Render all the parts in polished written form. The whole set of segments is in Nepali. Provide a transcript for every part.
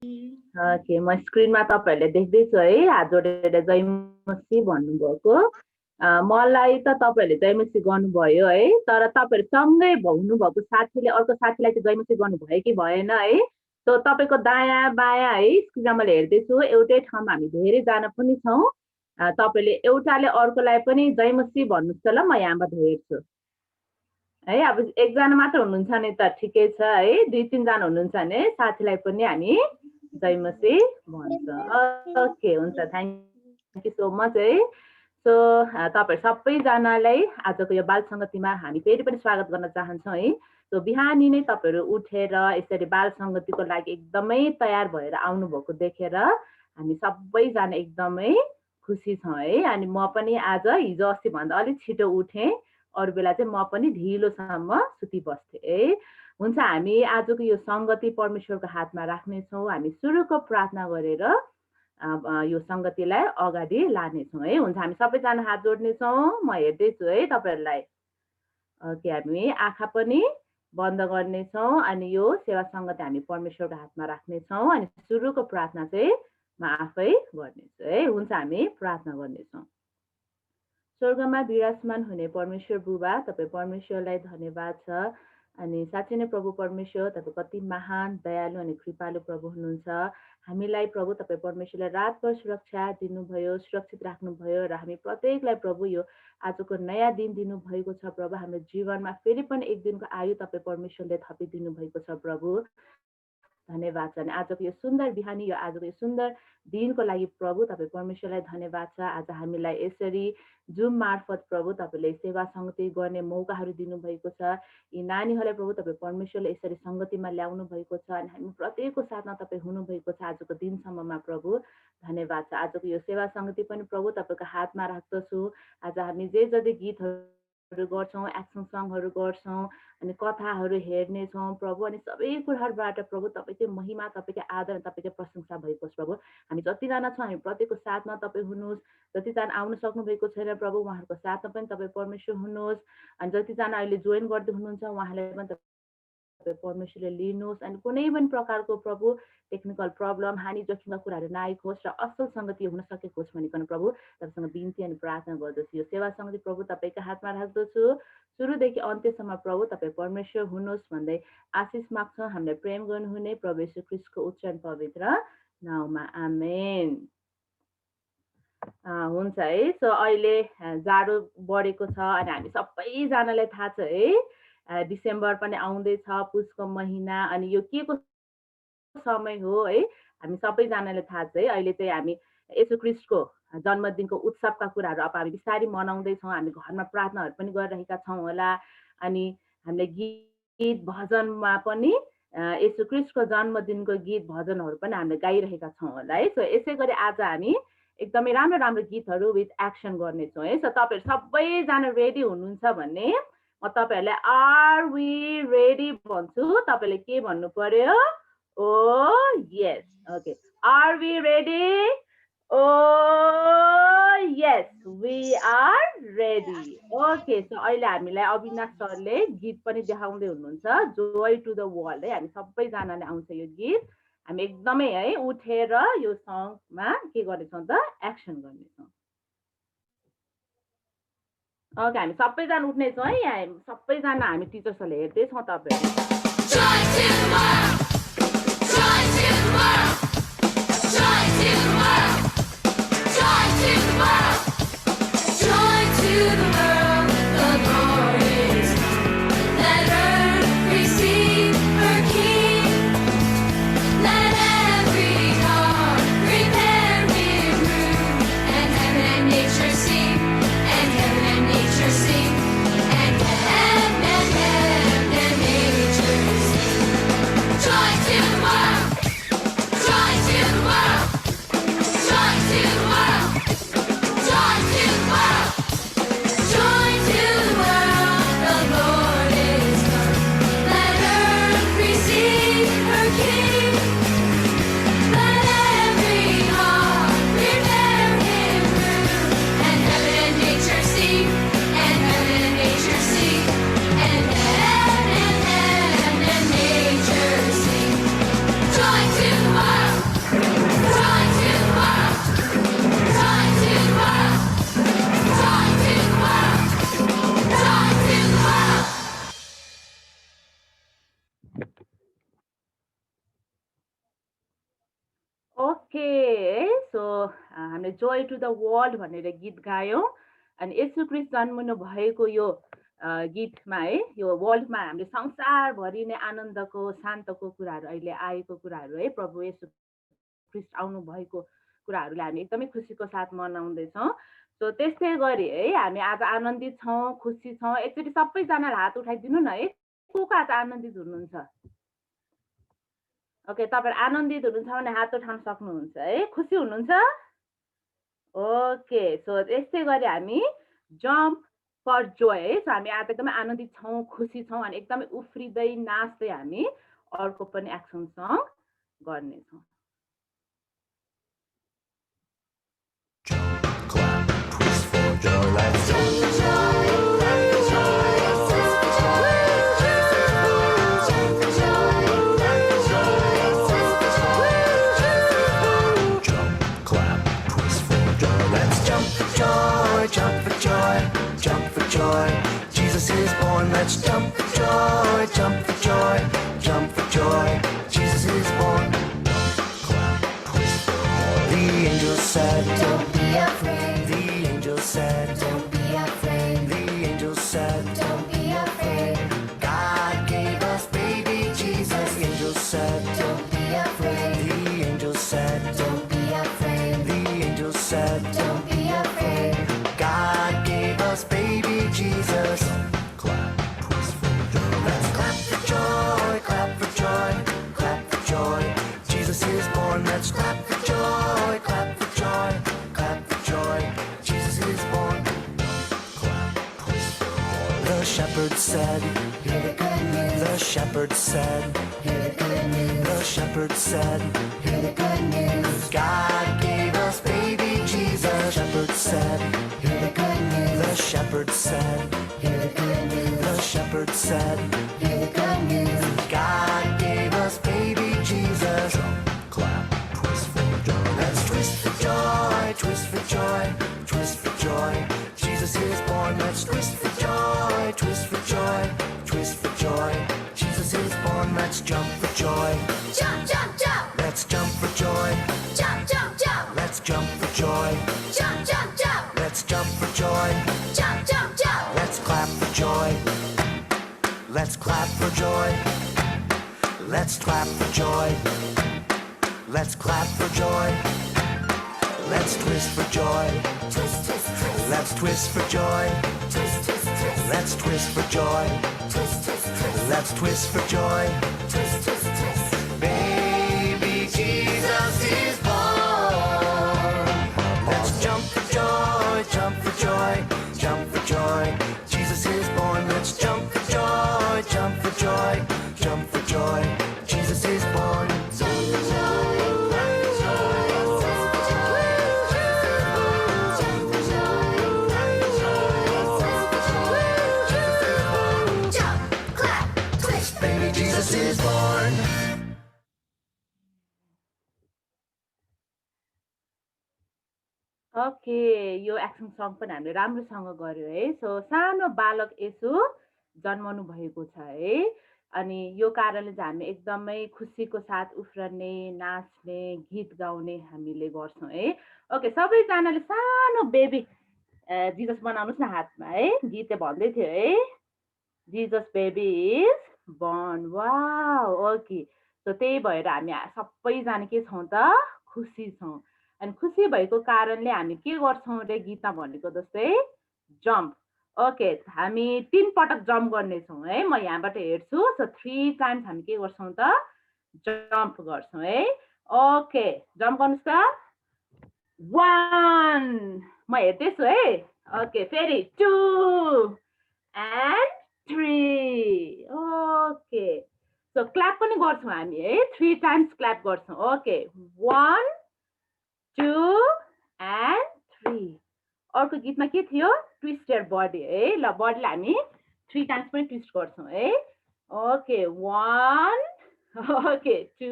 म स्क्रिनमा तपाईँहरूले देख्दैछु है, हात जोडेर जय मसी भन्नुभएको। मलाई त तपाईँहरूले जय मसी गर्नुभयो है, तर तपाईँहरू सँगै हुनुभएको साथीले अर्को साथीलाई चाहिँ जय मसी गर्नुभयो कि भएन है। सो तपाईँको दायाँ बायाँ है, स्क्रिनमा मैले हेर्दैछु एउटै ठाउँमा हामी धेरैजना पनि छौँ। तपाईँले एउटाले अर्कोलाई पनि जय मसी भन्नुहोस् त ल, म यहाँबाट हेर्छु है। अब एकजना मात्र हुनुहुन्छ नि त ठिकै छ है, 2-3 जना हुनुहुन्छ भने साथीलाई पनि हामी जय मसी भन्छ। ओके, हुन्छ, थ्याङ्क यू सो मच है। सो तपाईँ सबैजनालाई आजको यो बाल सङ्गतिमा हामी फेरि पनि स्वागत गर्न चाहन्छौँ है। सो बिहानी नै तपाईँहरू उठेर यसरी बाल सङ्गतिको लागि एकदमै तयार भएर आउनुभएको देखेर हामी सबैजना एकदमै खुसी छौँ है। अनि म पनि आज हिजो अस्ति भन्दा अलिक छिटो उठेँ, अरू बेला चाहिँ म पनि ढिलोसम्म सुतिबस्थेँ है। हुन्छ, हामी आजको यो सङ्गति परमेश्वरको हातमा राख्नेछौँ। हामी सुरुको प्रार्थना गरेर यो सङ्गतिलाई अगाडि लानेछौँ है। हुन्छ, हामी सबैजना हात जोड्नेछौँ, म हेर्दैछु है तपाईँहरूलाई। ओके, हामी आँखा पनि बन्द गर्नेछौँ अनि यो सेवा सङ्गति हामी परमेश्वरको हातमा राख्नेछौँ। अनि सुरुको प्रार्थना चाहिँ म आफै गर्नेछु है। हुन्छ, हामी प्रार्थना गर्नेछौँ। स्वर्गमा विराजमान हुने परमेश्वर बुबा, तपाईँ परमेश्वरलाई धन्यवाद छ। अनि साँच्चै नै प्रभु परमेश्वर, तपाईँ कति महान दयालु अनि कृपालु प्रभु हुनुहुन्छ। हामीलाई प्रभु तपाईँ परमेश्वरलाई रातभर सुरक्षा दिनुभयो, सुरक्षित राख्नुभयो र हामी प्रत्येकलाई प्रभु यो आजको नयाँ दिन दिनुभएको छ प्रभु। हाम्रो जीवनमा फेरि पनि एक दिनको आयु तपाईँ परमेश्वरले थपिदिनु भएको छ प्रभु, धन्यवाद छ। अनि आजको यो सुन्दर बिहानी, यो आजको यो सुन्दर दिनको लागि प्रभु तपाईँ परमेश्वरलाई धन्यवाद छ। आज हामीलाई यसरी जुम मार्फत प्रभु तपाईँले सेवा सङ्गति गर्ने मौकाहरू दिनुभएको छ। यी नानीहरूलाई प्रभु तपाईँ परमेश्वरले यसरी सङ्गतिमा ल्याउनु भएको छ अनि हामी प्रत्येकको साथमा तपाईँ हुनुभएको छ आजको दिनसम्ममा प्रभु, धन्यवाद छ। आजको यो सेवा सङ्गति पनि प्रभु तपाईँको हातमा राख्दछु। आज हामी जे जति गीतहरू गर्छौँ, एक्सन सङ्गहरू गर्छौँ अनि कथाहरू हेर्नेछौँ प्रभु, अनि सबै कुराहरूबाट प्रभु तपाईँकै महिमा, तपाईँकै आदर, तपाईँकै प्रशंसा भएको छ प्रभु। हामी जतिजना छौँ हामी प्रत्येकको साथमा तपाईँ हुनुहोस्। जतिजना आउनु सक्नु भएको छैन प्रभु, उहाँहरूको साथमा पनि तपाईँ परमेश्वर हुनुहोस्। अनि जतिजना अहिले जोइन गर्दै हुनुहुन्छ उहाँलाई पनि तपाईँ परमेश्वरले लिनुहोस्। अनि कुनै पनि प्रकारको प्रभु टेक्निकल प्रब्लम, हानि जोखिमका कुराहरू नआइकोस् र असल सङ्गति हुन सकेको होस् भनिकन प्रभु तपाईँसँग बिन्ती अनि प्रार्थना गर्दछु। यो सेवा सङ्गति प्रभु तपाईँको हातमा राख्दछु। सुरुदेखि अन्त्यसम्म प्रभु तपाईँ परमेश्वर हुनुहोस् भन्दै आशिष माग्छौँ। हामीलाई प्रेम गर्नुहुने प्रभु येशू ख्रीष्टको उच्च पवित्र नाउँमा, आमेन। हुन्छ है। सो अहिले जाडो बढेको छ अनि हामी सबैजनालाई थाहा छ है, डिसेम्बर पनि आउँदैछ, पुसको महिना, अनि यो के को समय हो है, हामी सबैजनालाई थाहा छ है। अहिले चाहिँ हामी येशू ख्रीष्टको जन्मदिनको उत्सवका कुराहरू अब हामी बिस्तारै मनाउँदैछौँ। हामी घरमा प्रार्थनाहरू पनि गरिरहेका छौँ होला, अनि हामीले गीत भजनमा पनि येशू ख्रीष्टको जन्मदिनको गीत भजनहरू पनि हामीले गाइरहेका छौँ होला है। सो यसै गरी आज हामी एकदमै राम्रो राम्रो गीतहरू विथ एक्सन गर्नेछौँ है। सो तपाईँहरू सबैजना रेडी हुनुहुन्छ भने म तपाईँहरूलाई आर वी रेडी भन्छु, तपाईँले के भन्नु पर्यो? Oh yes, okay, are we ready? Oh yes, we are ready. Okay, so अहिले हामीलाई अविनाश सरले गीत पनि देखाउँदै हुनुहुन्छ, जोय टु द वर्ल्ड है। हामी सबैजनाले आउँछ यो गीत, हामी एकदमै है उठेर यो सङमा के गर्नेछौँ त, एक्सन गर्नेछौँ। ओके, हामी सबैजना उठ्नेछौँ है। यहाँ सबैजना हामी टिचर्सहरूले हेर्दैछौँ तपाईँहरू। Joy ओके है सो हामीले जोय टु द वर्ल्ड भनेर गीत गायौँ अनि येशू ख्रीष्ट जन्मनु भएको यो गीतमा है यो वर्ल्डमा हामीले संसारभरि नै आनन्दको शान्तको कुराहरू अहिले आएको कुराहरू है प्रभु येशू ख्रीष्ट आउनु भएको कुराहरूले हामी एकदमै खुसीको साथ मनाउँदैछौँ सो त्यस्तै गरी है हामी आज आनन्दित छौँ खुसी छौँ एकचोटि सबैजनालाई हात उठाइदिनु न है को को आज आनन्दित हुनुहुन्छ ओके तपाईहरु आनन्दित हुनुहुन्छ भने हात उठाउन सक्नुहुन्छ है खुसी हुनुहुन्छ ओके सो यस्तै गरी हामी जम्प फर जोय है सो हामी आज एकदमै आनन्दित छौँ खुसी छौँ अनि एकदमै उफ्रिँदै नाच्दै हामी अर्को पनि एक्सन सङ गर्नेछौँ Clap, twist for joy, let's jump. Jump for joy, jump for joy. Jesus is born. Let's jump for joy, jump for joy, jump for joy. Jesus is born. Clap, twist for joy. The angel said, Don't be afraid. The angel said, Don't be afraid. The angel said, Don't be afraid. God gave us baby Jesus. The angel said, Don't be afraid. The angel said, Don't be afraid. The angel said, Don't be afraid. God gave us baby Jesus. Clap, twist for joy. Let's clap for joy, clap for joy, clap for joy. Jesus is born. Let's clap for joy, clap for joy, clap for joy. Jesus is born. Clap, twist for joy. The shepherd said, Hear the good news. the shepherd said, Hear the good news. the shepherd said, Hear the good news. God gave us baby Jesus. The shepherd said, Hear the good news. the shepherd said, Hear the good news. the shepherd said, Hear the good news. God gave us baby Jesus. Clap, twist for joy. Let's twist for joy, twist for joy, twist for joy. Jesus is born. Let's twist for joy, twist for joy, twist for joy. Jesus is born. Let's jump for joy. Jump, jump, jump. Let's jump for joy. Jump, jump, jump. Let's jump for joy. Jump, jump, jump. Let's jump for joy. Jump, jump, jump. Let's clap for joy. Let's clap for joy. Let's clap for joy. Let's clap for joy. Let's twist for joy. Twist, twist, twist. Let's twist for joy. Twist, twist, twist. Let's twist for joy. Twist, twist, twist. Let's twist for joy. Twist, twist, twist. Baby Jesus is born. Let's jump for joy, jump for joy, jump for joy. Jesus is born. Let's jump for joy, jump for joy, jump for joy. Jesus is born. Jump for joy. Clap for joy. Twist for joy. Jump for joy. Clap for joy. Twist for joy. Jump, clap, twist. Baby Jesus is born. Okay यो एक्सन सङ पनि हामीले राम्रोसँग गर्यो है सो सानो बालक यसो जन्मनु भएको छ है अनि यो कारणले चाहिँ हामी एकदमै खुसीको साथ उफ्रने नाच्ने गीत गाउने हामीले गर्छौँ है ओके सबैजनाले सानो बेबी जिजस बनाउनुहोस् न हातमा है गीतले भन्दै थियो है Jesus baby is born wow okay so त्यही भएर हामी सबैजना के छौँ त खुसी छौँ अनि खुसी भएको कारणले हामी के गर्छौँ रे गीतमा भनेको जस्तै जम्प ओके हामी 3 पटक जम्प गर्नेछौँ है म यहाँबाट हेर्छु सो 3 टाइम्स हामी के गर्छौँ त जम्प गर्छौँ है ओके जम्प गर्नुहोस् त 1 म हेर्दैछु है ओके फेरि 2 and 3 ओके सो क्ल्याप पनि गर्छौँ हामी है 3 टाइम्स क्ल्याप गर्छौँ ओके 1 2 and 3 अर्को गीतमा के थियो ट्विस्ट योर बडी है ल बडीलाई हामी 3 टाइम्स पनि ट्विस्ट गर्छौँ है ओके 1 ओके 2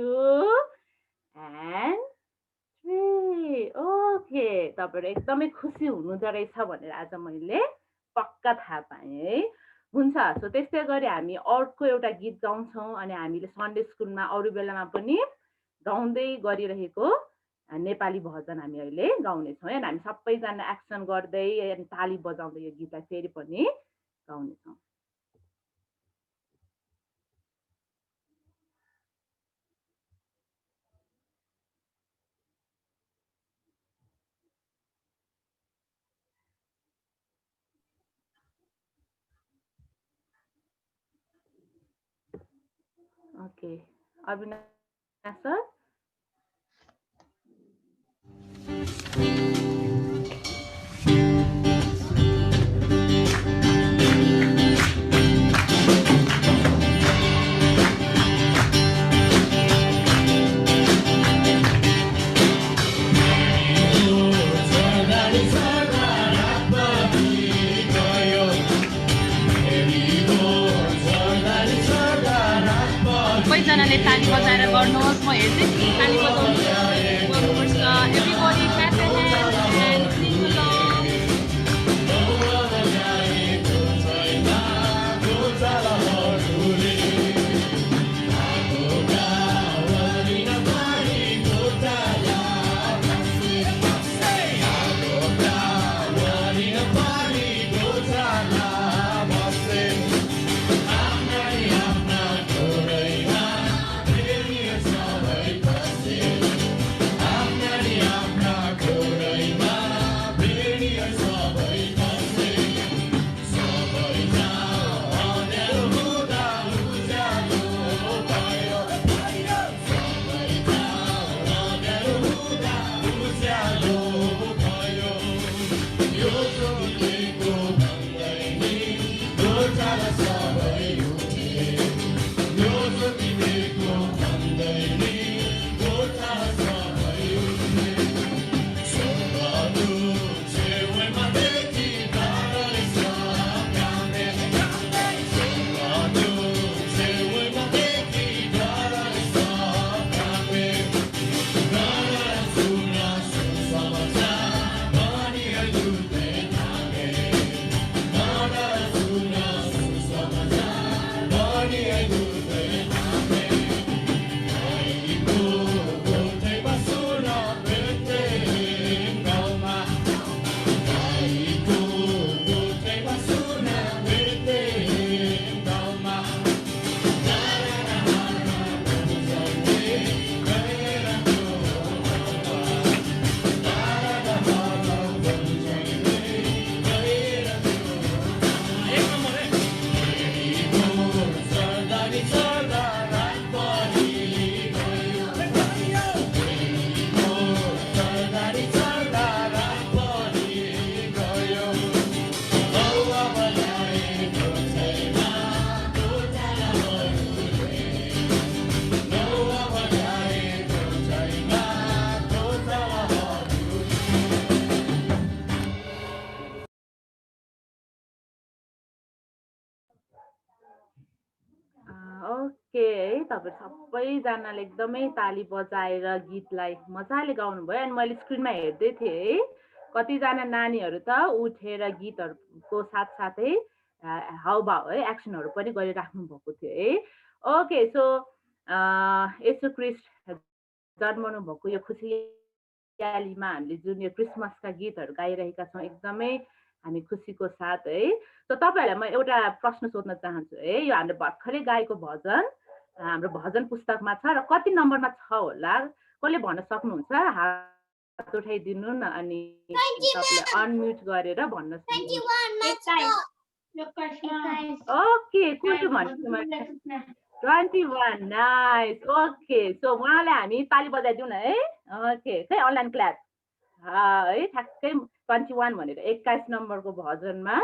and 3 ओके तपाईहरु एकदमै खुसी हुनुहुँदो रहेछ भनेर आज मैले पक्का थाहा पाएँ है हुन्छ सो त्यस्तै गरी हामी अर्को एउटा गीत गाउँछौँ अनि हामीले सन्डे स्कुलमा अरू बेलामा पनि गाउँदै गरिरहेको नेपाली भर्जन हामी अहिले गाउनेछौँ है। हामी सबैजना एक्सन गर्दै अनि ताली बजाउँदै यो गीतलाई फेरि पनि गाउनेछौँ। Okay, Avinash sir. सबैजनाले ताली बजाएर गर्नुहोस्। म हेर्दै ताली बजाउनु गर्नुपर्छ। Everybody clap your hands and sing along. Okay है, तपाईँ सबैजनाले एकदमै ताली बजाएर गीतलाई मजाले गाउनुभयो। अनि मैले स्क्रिनमा हेर्दै थिएँ है, कतिजना नानीहरू त उठेर गीतहरूको साथसाथै हाउभाव है एक्सनहरू पनि गरिराख्नु भएको थियो है। ओके, सो यसो क्रिस्ट जन्मनु भएको यो खुसियालीमा हामीले जुन यो क्रिसमसका गीतहरू गाइरहेका छौँ एकदमै हामी खुसीको साथ है। सो तपाईँहरूलाई म एउटा प्रश्न सोध्न चाहन्छु है। यो हामीले भर्खरै गाएको भजन हाम्रो भजन पुस्तकमा छ र कति नम्बरमा छ होला? कसले भन्न सक्नुहुन्छ? हात उठाइदिनु न अनि तपाईँले अनम्युट गरेर भन्न सक्नुहुन्छ। ओके, कुटु भन्नु 21, नाइस। ओके, सो उहाँलाई हामी ताली बजाइदिउँ न है। ओके, खै अनलाइन क्लास है, ठ्याक्कै 21 भनेर 21 नम्बरको भजनमा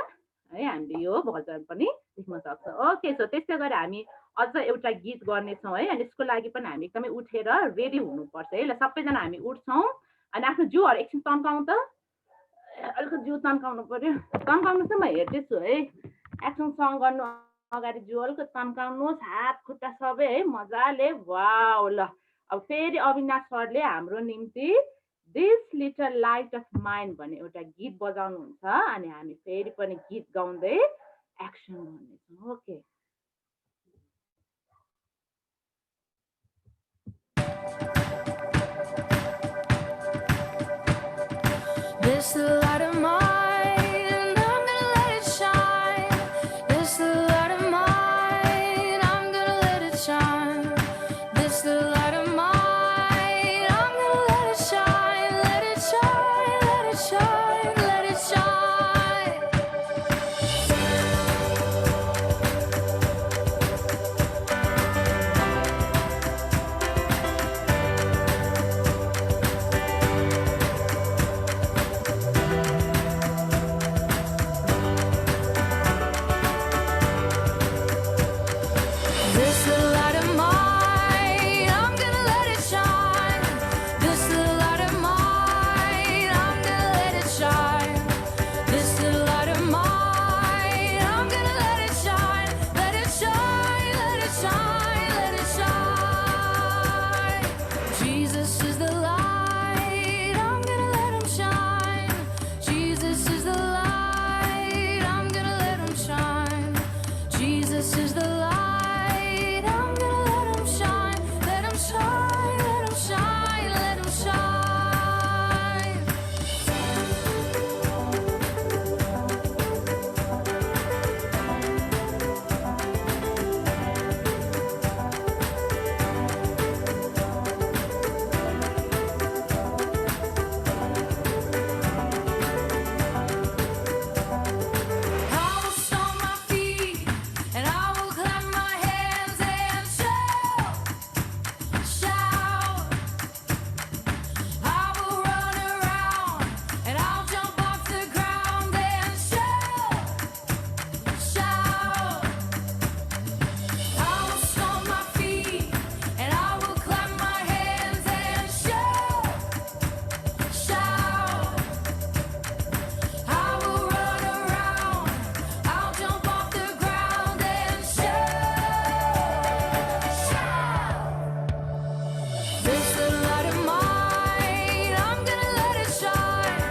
है हामीले यो भजन पनि लेख्न सक्छौँ। ओके, सो त्यस्तै गरी हामी अझ एउटा गीत गर्नेछौँ है। अनि यसको लागि पनि हामी एकदमै उठेर रेडी हुनुपर्छ है। ल सबैजना हामी उठ्छौँ अनि आफ्नो जिउहरू एकछिन तन्काउँ त, अलिकति जिउ तन्काउनु पर्यो। तन्काउनु चाहिँ म हेर्दैछु है। एक्सन सङ गर्नु अगाडि जिउ अलिकति तन्काउनुहोस्, हात खुट्टा सबै है मजाले। वाउ, ल अब फेरि अविनाश सरले हाम्रो निम्ति this little light of mind भन्ने एउटा गीत बजाउनुहुन्छ अनि हामी फेरि पनि गीत गाउँदै एक्सन गर्नेछौँ। Okay, This little light of mine, I'm gonna let it shine. This little light of mine, I'm gonna let it shine. This little light of mine, I'm gonna let it shine. Let it shine, let it shine, let it shine. This little light of mine, I'm gonna let it shine. This little light of mine, I'm gonna let it shine. This little light of mine, I'm gonna let it shine. Let it shine, let it shine, let it shine. Jesus is the light, I'm gonna let him shine. Jesus is the light, I'm gonna let him shine. Jesus is the light, I'm gonna let him shine. Let him shine, let him shine, let him shine. I will stomp my feet and I will clap my hands and shout, shout. I will run around and I'll jump off the ground and shout, shout. I will stomp my feet and I will clap my hands and shout, shout. I will run around, I'll jump off the ground and shout, shout. This little light of mine, I'm gonna let it shine.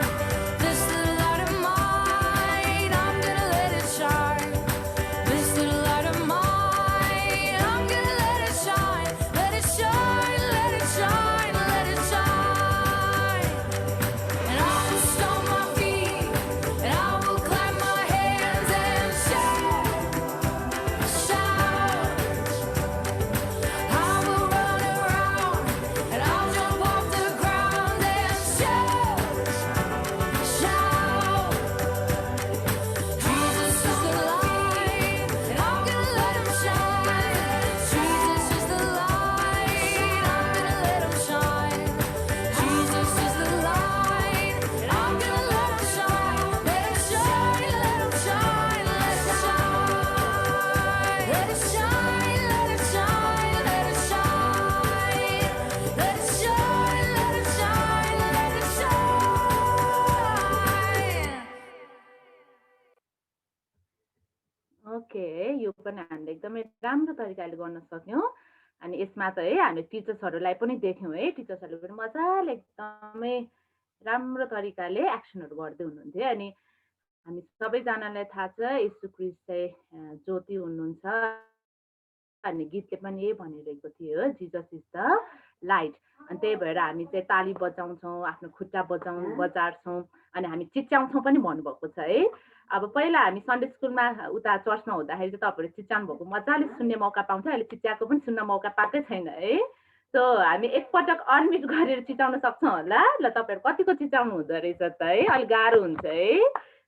This little light of mine, I'm gonna let it shine. This little light of mine, I'm gonna let it shine. Let it shine, let it shine, let it shine. And I will stomp my feet and I will clap my hands and shout, shout. I will run around and I'll jump off the ground and shout, shout. Jesus is the light and I'm gonna let him shine. Jesus is the light, I'm gonna let him shine. Jesus is the light and I'm gonna let him shine. Let it shine, let him shine, let it shine. Let it shine, let it shine, let it shine. Let it shine, let it shine, let it shine. Okay यो पनि हामीले एकदमै राम्रो तरिकाले गर्न सक्यौँ अनि यसमा त है हामी टिचर्सहरूलाई पनि देख्यौँ है टिचर्सहरूले पनि मजाले एकदमै राम्रो तरिकाले एक्सनहरू गर्दै हुनुहुन्थ्यो अनि हामी सबैजनालाई थाहा छ यीशु क्रिस्ट चाहिँ ज्योति हुनुहुन्छ अनि गीतले पनि यही भनिरहेको थियो जिजस इज द लाइट अनि त्यही भएर हामी चाहिँ ताली बजाउँछौँ आफ्नो खुट्टा बजार्छौँ अनि हामी चिच्याउँछौँ पनि भन्नुभएको छ है अब पहिला हामी सन्डे स्कुलमा उता चर्चमा हुँदाखेरि चाहिँ तपाईँहरू चिच्याउनु भएको मजाले सुन्ने मौका पाउँथ्यो अहिले चिच्याएको पनि सुन्न मौका पाएकै छैन है सो हामी एकपटक अनम्युट गरेर चिचाउन सक्छौँ होला ल तपाईँहरू कतिको चिचाउनु हुँदो रहेछ त है अलिक गाह्रो हुन्छ है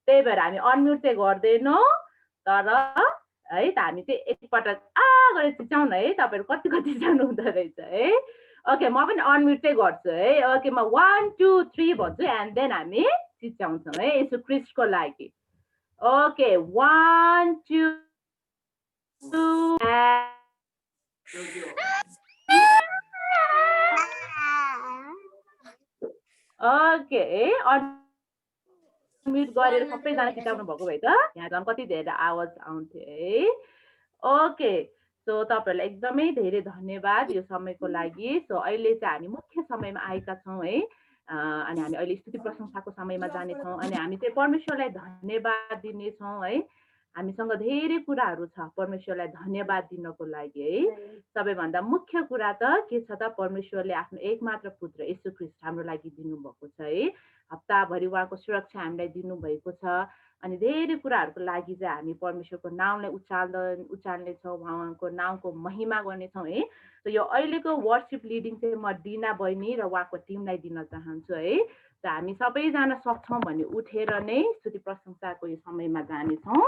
त्यही भएर हामी अनम्युट चाहिँ गर्दैनौँ तर है त हामी चाहिँ एकपटक गरेर चिचाउँ न है तपाईँहरू कतिको चिचाउनु हुँदो रहेछ है ओके म पनि अनम्युट चाहिँ गर्छु है ओके म 1 2 3 भन्छु एन्ड देन हामी चिचाउँछौँ है यसो क्रिस्टको लागि ओके 1 2 ओके अनम्युट गरेर सबैजना चिचाउनु भएको भए त यहाँ झन् कति धेरै आवाज आउँथ्यो है ओके सो तपाईँहरूलाई एकदमै धेरै धन्यवाद यो समयको लागि सो अहिले चाहिँ हामी मुख्य समयमा आएका छौँ है अनि हामी अहिले स्तुति प्रशंसाको समयमा जानेछौँ अनि हामी चाहिँ परमेश्वरलाई धन्यवाद दिनेछौँ है हामीसँग धेरै कुराहरू छ परमेश्वरलाई धन्यवाद दिनको लागि है। सबैभन्दा मुख्य कुरा त के छ त परमेश्वरले आफ्नो एकमात्र पुत्र येशू ख्रीष्ट हाम्रो लागि दिनुभएको छ है। हप्ताभरि उहाँको सुरक्षा हामीलाई दिनुभएको छ अनि धेरै कुराहरूको लागि चाहिँ हामी परमेश्वरको नामलाई उचाल्नेछौँ, उहाँको नामको महिमा गर्नेछौँ है। त यो अहिलेको वर्शिप लिडिङ चाहिँ म डिना बहिनी र उहाँको टिमलाई दिन चाहन्छु है। त हामी सबैजना सक्छौँ भने उठेर नै स्तुति प्रशंसाको यो समयमा जानेछौँ।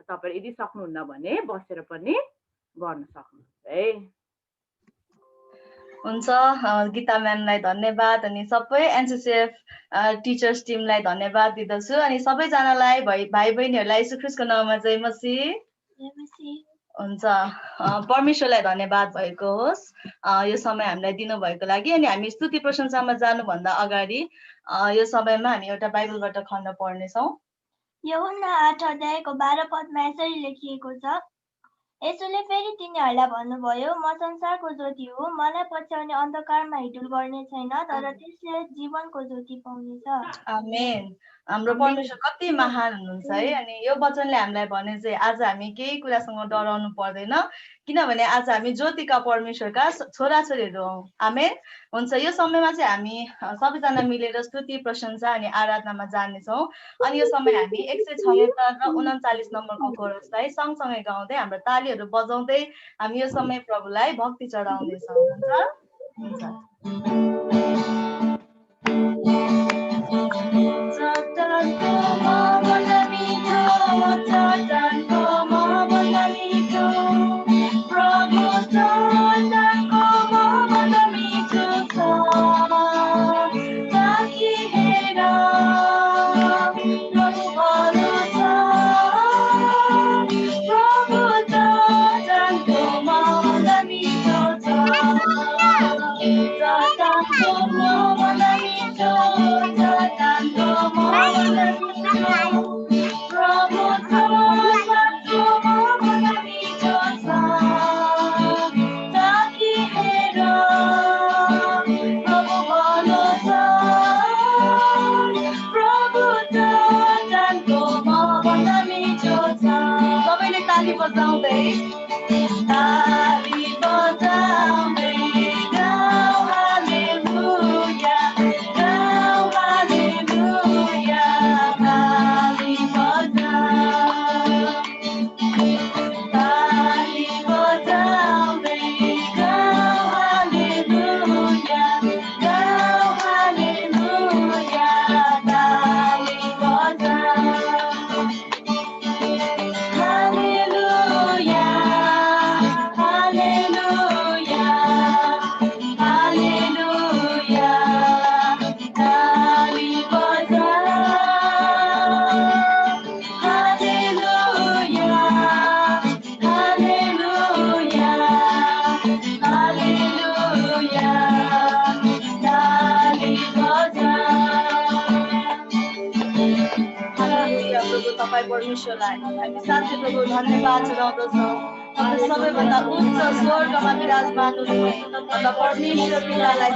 तपाईहरु यदि सक्नुहुन्न भने बसेर पनि गर्न सक्नुहुन्छ है। हुन्छ गीता म्यामलाई धन्यवाद अनि सबै एनसीसीएफ टिचर्स टिमलाई धन्यवाद दिदछु अनि सबैजनालाई भाइ बहिनीहरूलाई येशू ख्रीष्टको नाममा जय मसीह। हुन्छ परमेश्वरलाई धन्यवाद भएको होस् यो समय हामीलाई दिनुभएको लागि। अनि हामी स्तुति प्रशंसामा जानुभन्दा अगाडि यो समयमा हामी एउटा बाइबलबाट खण्ड पढ्नेछौँ। यूहन्ना 8 अध्यायको 12 पदमा यसरी लेखिएको छ, येशूले फेरि तिनीहरूलाई भन्नुभयो, म संसारको ज्योति हो, मलाई पछ्याउने अन्धकारमा हिँडुल गर्ने छैन, तर त्यसले जीवनको ज्योति पाउनेछ। आमेन। हाम्रो परमेश्वर कति महान हुनुहुन्छ है। अनि यो वचनले हामीलाई भने चाहिँ आज हामी केही कुरासँग डराउनु पर्दैन, किनभने आज हामी ज्योतिका परमेश्वरका छोराछोरीहरू हौँ। आमेन। हुन्छ यो समयमा चाहिँ हामी सबैजना मिलेर स्तुति प्रशंसा अनि आराधनामा जानेछौँ। अनि यो समय हामी 176 र 39 नम्बरको कोरसलाई सँगसँगै गाउँदै हाम्रो तालीहरू बजाउँदै हामी यो समय प्रभुलाई भक्ति चढाउनेछौँ। हुन्छ परमेश्वरलाई हामी साँच्चै प्रभु धन्यवाद चढाउँदछौँ। तपाईँ सबैभन्दा उच्च स्वर्गमा विराजमान हुनुहुन्छ परमेश्वर पितालाई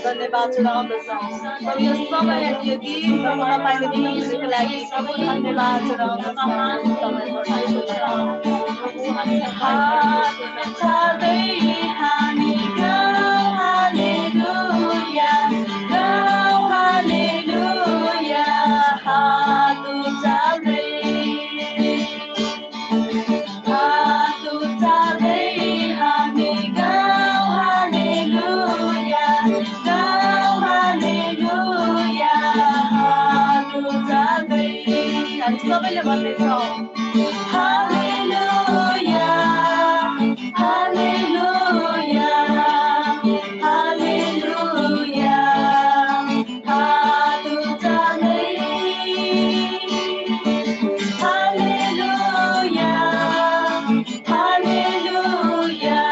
धन्यवाद चढाउँदछौँ। प्रभु यो समय अनि यो दिन प्रभु तपाईँले दिनुभएको लागि प्रभु धन्यवाद सबैले भन्दैछौँ हालेलुया हालेलुया हालेलुया हात उचाल्दै हालेलुया हालेलुया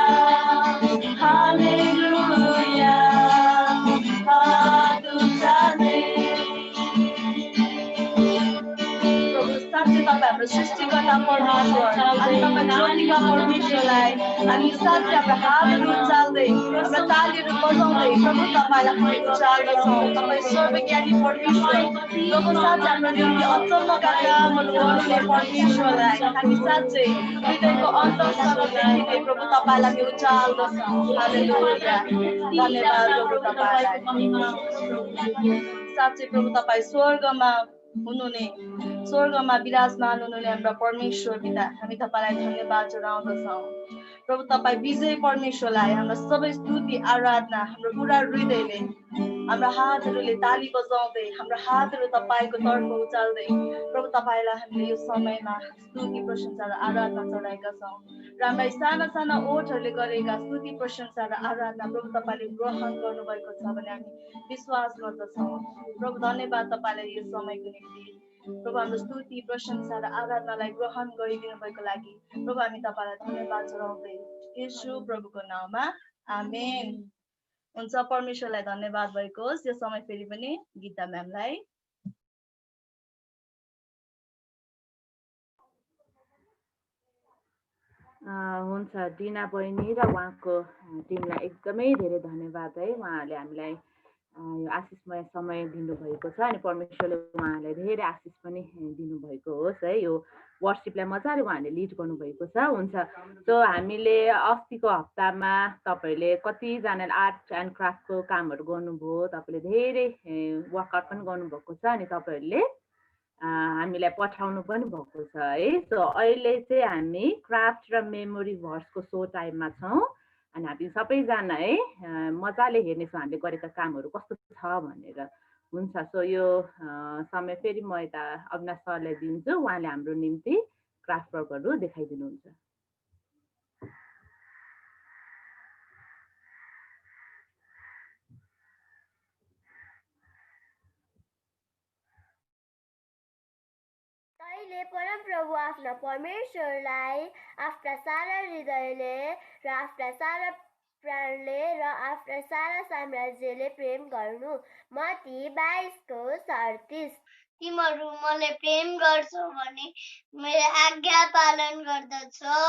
हालेलुया हात उचाल्दै हाम्रो सृष्टिकर्ता परमेश्वर अनि तपाईँ ज्योतिका परमेश्वरलाई हामी साथै हाम्रो हातहरू उचाल्दै गाउँदै हाम्रा तालीहरू बजाउँदै प्रभु तपाईँलाई हामी उचाल्दछौँ। तपाईँ सर्वज्ञानी परमेश्वर प्रभु साँच्चै हाम्रो निम्ति अचम्मका कामहरू गर्नुहुने परमेश्वरलाई हामी साँच्चै हृदयको अन्तरसम्मदेखि प्रभु तपाईँलाई हामी उचाल्दछौँ। हालेलुया धन्यवाद प्रभु तपाईँलाई साँच्चै प्रभु तपाईँ स्वर्गमा हुनुहुने स्वर्गमा विराजमान हुनुहुने हाम्रा परमेश्वर पिता हामी तपाईँलाई धन्यवाद चढाउँदछौँ। प्रभु तपाईँ विजय परमेश्वरलाई हाम्रो सबै स्तुति आराधना हाम्रो पुरा हृदयले हाम्रा हातहरूले ताली बजाउँदै हाम्रो हातहरू तपाईँको तर्फ उचाल्दै प्रभु तपाईँलाई हामीले यो समयमा स्तुति प्रशंसा र आराधना चढाएका छौँ र हाम्रा साना साना ओठहरूले गरेका स्तुति प्रशंसा र आराधना प्रभु तपाईँले ग्रहण गर्नुभएको छ भने हामी विश्वास गर्दछौँ। प्रभु धन्यवाद तपाईँलाई यो समयको निम्ति प्रभु हाम्रो स्तुति प्रशंसा र आराधनालाई ग्रहण गरिदिनु भएको लागि प्रभु हामी तपाईँलाई धन्यवाद चढाउँदै येशू प्रभुको नाममा आमेन। हुन्छ परमेश्वरलाई धन्यवाद भएको होस्। यो समय फेरि पनि गीता म्यामलाई हुन्छ डिना बहिनी र उहाँको टिमलाई एकदमै धेरै धन्यवाद है। उहाँहरूले हामीलाई यो आशिषमय समय दिनुभएको छ अनि परमेश्वरले उहाँहरूलाई धेरै आशिष पनि दिनुभएको होस् है। यो वर्सिपलाई मजाले उहाँहरूले लिड गर्नुभएको छ। हुन्छ सो हामीले अस्तिको हप्तामा तपाईँहरूले कतिजनाले आर्ट एन्ड क्राफ्टको कामहरू गर्नुभयो, तपाईँले धेरै वर्कआउट पनि गर्नुभएको छ अनि तपाईँहरूले हामीलाई पठाउनु पनि भएको छ है। सो अहिले चाहिँ हामी क्राफ्ट र मेमोरी भर्सको सो टाइममा छौँ अनि हामी सबैजना है मजाले हेर्नेछौँ हामीले गरेका कामहरू कस्तो छ भनेर। हुन्छ सो यो समय फेरि म यता अविनाश सरलाई दिन्छु, उहाँले हाम्रो निम्ति क्राफ्ट वर्कहरू देखाइदिनुहुन्छ। तैँले परमप्रभु आफ्ना परमेश्वरलाई आफ्ना सारा हृदयले र आफ्ना सारा प्राणले र आफ्ना सारा साम्राज्यले प्रेम गर्नु। मत्ती 22:37। तिमीहरू मलाई प्रेम गर्छौ भने मेरो आज्ञा पालन गर्दछौ।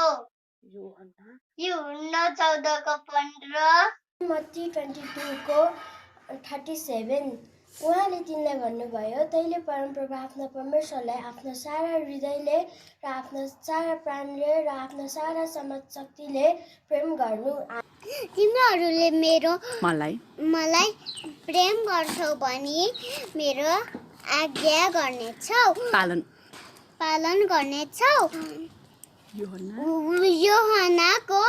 यूहन्ना 14:15। मत्ती 22:37। उहाँले तिनलाई भन्नुभयो, तैँले परमप्रभु आफ्ना परमेश्वरलाई आफ्ना सारा हृदयले र आफ्ना सारा प्राणले र आफ्ना सारा समशक्तिले प्रेम गर्नु। तिमीहरूले मलाई प्रेम गर्छौ भने मेरो आज्ञा गर्नेछौ, पालन गर्नेछौ। यूहन्नाको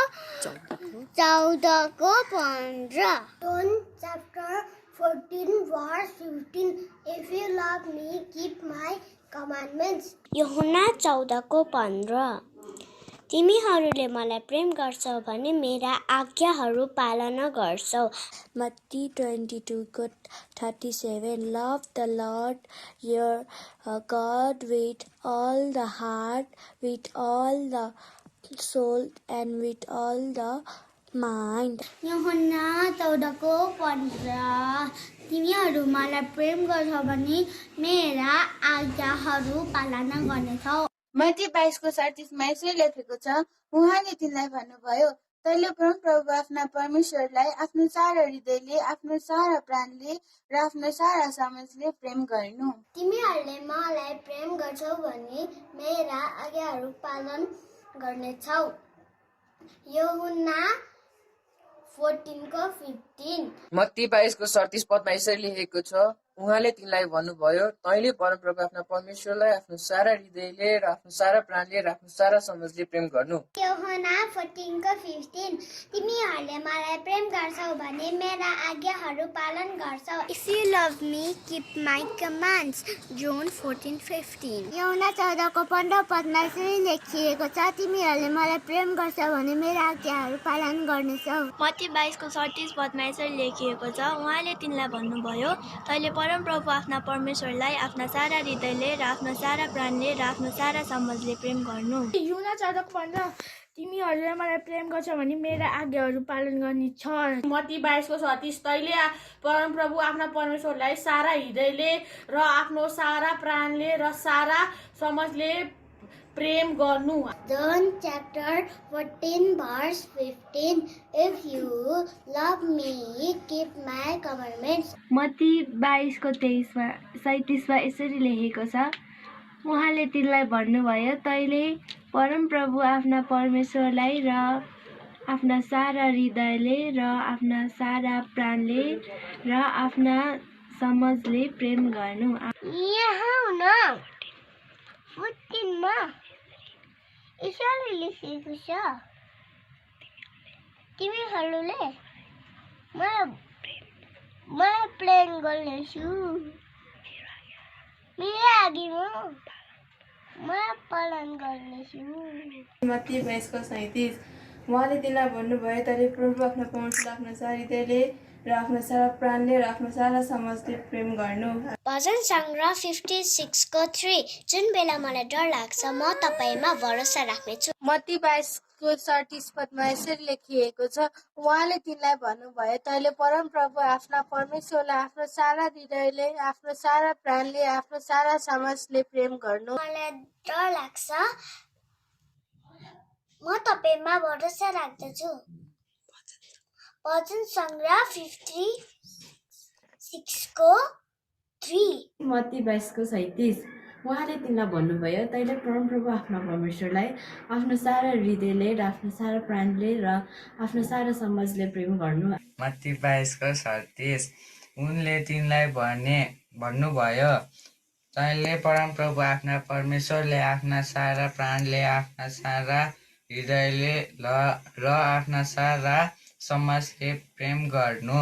14:15। John chapter 14:15. If you love me, keep my commandments. यूहन्ना 14:15। तिमीहरूले मलाई प्रेम गर्छौ भने मेरा आज्ञाहरू पालना गर्छौ। Matthew 22:37। Love the Lord your God with all the heart, with all the soul and with all the mind. यूहन्ना 14:15। तिमीहरू मलाई प्रेम गर्छौ भने मेरा आज्ञाहरू पालना गर्नेछौ। मत्ती 22:37मा यसरी लेखेको छ, उहाँले तिनलाई भन्नुभयो, तैँले परमप्रभु आफ्ना परमेश्वरलाई आफ्नो सारा हृदयले, आफ्नो सारा प्राणले र आफ्नो सारा समझले प्रेम गर्नु। तिमीहरूले मलाई प्रेम गर्छौ भने मेरा आज्ञाहरू पालन गर्नेछौ। यूहन्ना 14:15। मत्ती 22:37 पदमा यसरी लेखेको छ, उहाँले तिनलाई भन्नुभयो, तैँले परमप्रभु आफ्ना परमेश्वरलाई आफ्नो सारा हृदयले र आफ्नो सारा प्राणले र आफ्नो सारा समझले प्रेम गर्नु। यूहन्ना 14:15। तिमीहरूले मलाई प्रेम गर्छौ भने मेरा आज्ञाहरू पालन गर्छौ। If you love me, keep my commands. John 14:15। यूहन्ना 14:15 पदमा यसरी लेखिएको छ, तिमीहरूले मलाई प्रेम गर्छौ भने मेरा आज्ञाहरू पालन गर्नेछौ। मत्ती 22:37 पदमा यसरी लेखिएको छ, उहाँले तिनलाई भन्नुभयो, तैँले परमप्रभु आफ्ना परमेश्वरलाई आफ्ना सारा हृदयले र आफ्ना सारा प्राणले र आफ्नो सारा समझले प्रेम गर्नु। यूहन्ना 14:15। तिमीहरूले मलाई प्रेम गर्छौ भने मेरा आज्ञाहरू पालन गर्ने छ। मत्ती 22:37। तैँले परमप्रभु आफ्ना परमेश्वरलाई सारा हृदयले र आफ्नो सारा प्राणले र सारा समझले प्रेम गर्नु। John chapter 14 verse 15. If you love me, keep my commandments. Matthew 22:23-37 यसरी लेखेको छ, उहाँले तिनलाई भन्नुभयो, तैँले परमप्रभु आफ्ना परमेश्वरलाई र आफ्ना सारा हृदयले र आफ्ना सारा प्राणले र आफ्ना समझले प्रेम गर्नु। यहाँ हुन 14 मा ईश्वरले लेखेको छ, तिमीहरूले मलाई प्रेम गर्नेछु, मेरो आज्ञामा मलाई पालन गर्नेछु। मत्ती 22:37 उहाँले तिनलाई भन्नुभयो, तैँले प्रभु आफ्नो परमेश्वरलाई आफ्नो सारा हृदयले र आफ्नो सारा प्राणले र आफ्नो सारा समझले प्रेम गर्नु। भजन सङ्ग्रह 56 को 3. जुन बेला मलाई डर लाग्छ म तपाईँमा भरोसा राख्नेछु। मत्ती 22:38 पदमा यसरी लेखिएको छ, उहाँले तिनलाई भन्नुभयो, तैँले परमप्रभु आफ्ना परमेश्वरलाई आफ्नो सारा हृदयले, आफ्नो सारा प्राणले, आफ्नो सारा समझले प्रेम गर्नु। मलाई डर लाग्छ म तपाईँमा भरोसा राख्दछु। भजन सङ्ग्रह 56 को 3. मत्ती 22:37 उहाँले तिनलाई भन्नुभयो, तैँले परमप्रभु आफ्ना परमेश्वरलाई आफ्नो सारा हृदयले र आफ्नो सारा प्राणले र आफ्नो सारा समझले प्रेम गर्नु। मत्ती 22:37 उनले तिनलाई भन्नुभयो, तैँले परमप्रभु आफ्ना परमेश्वरले आफ्ना सारा प्राणले, आफ्ना सारा हृदयले र आफ्ना सारा समझले प्रेम गर्नु।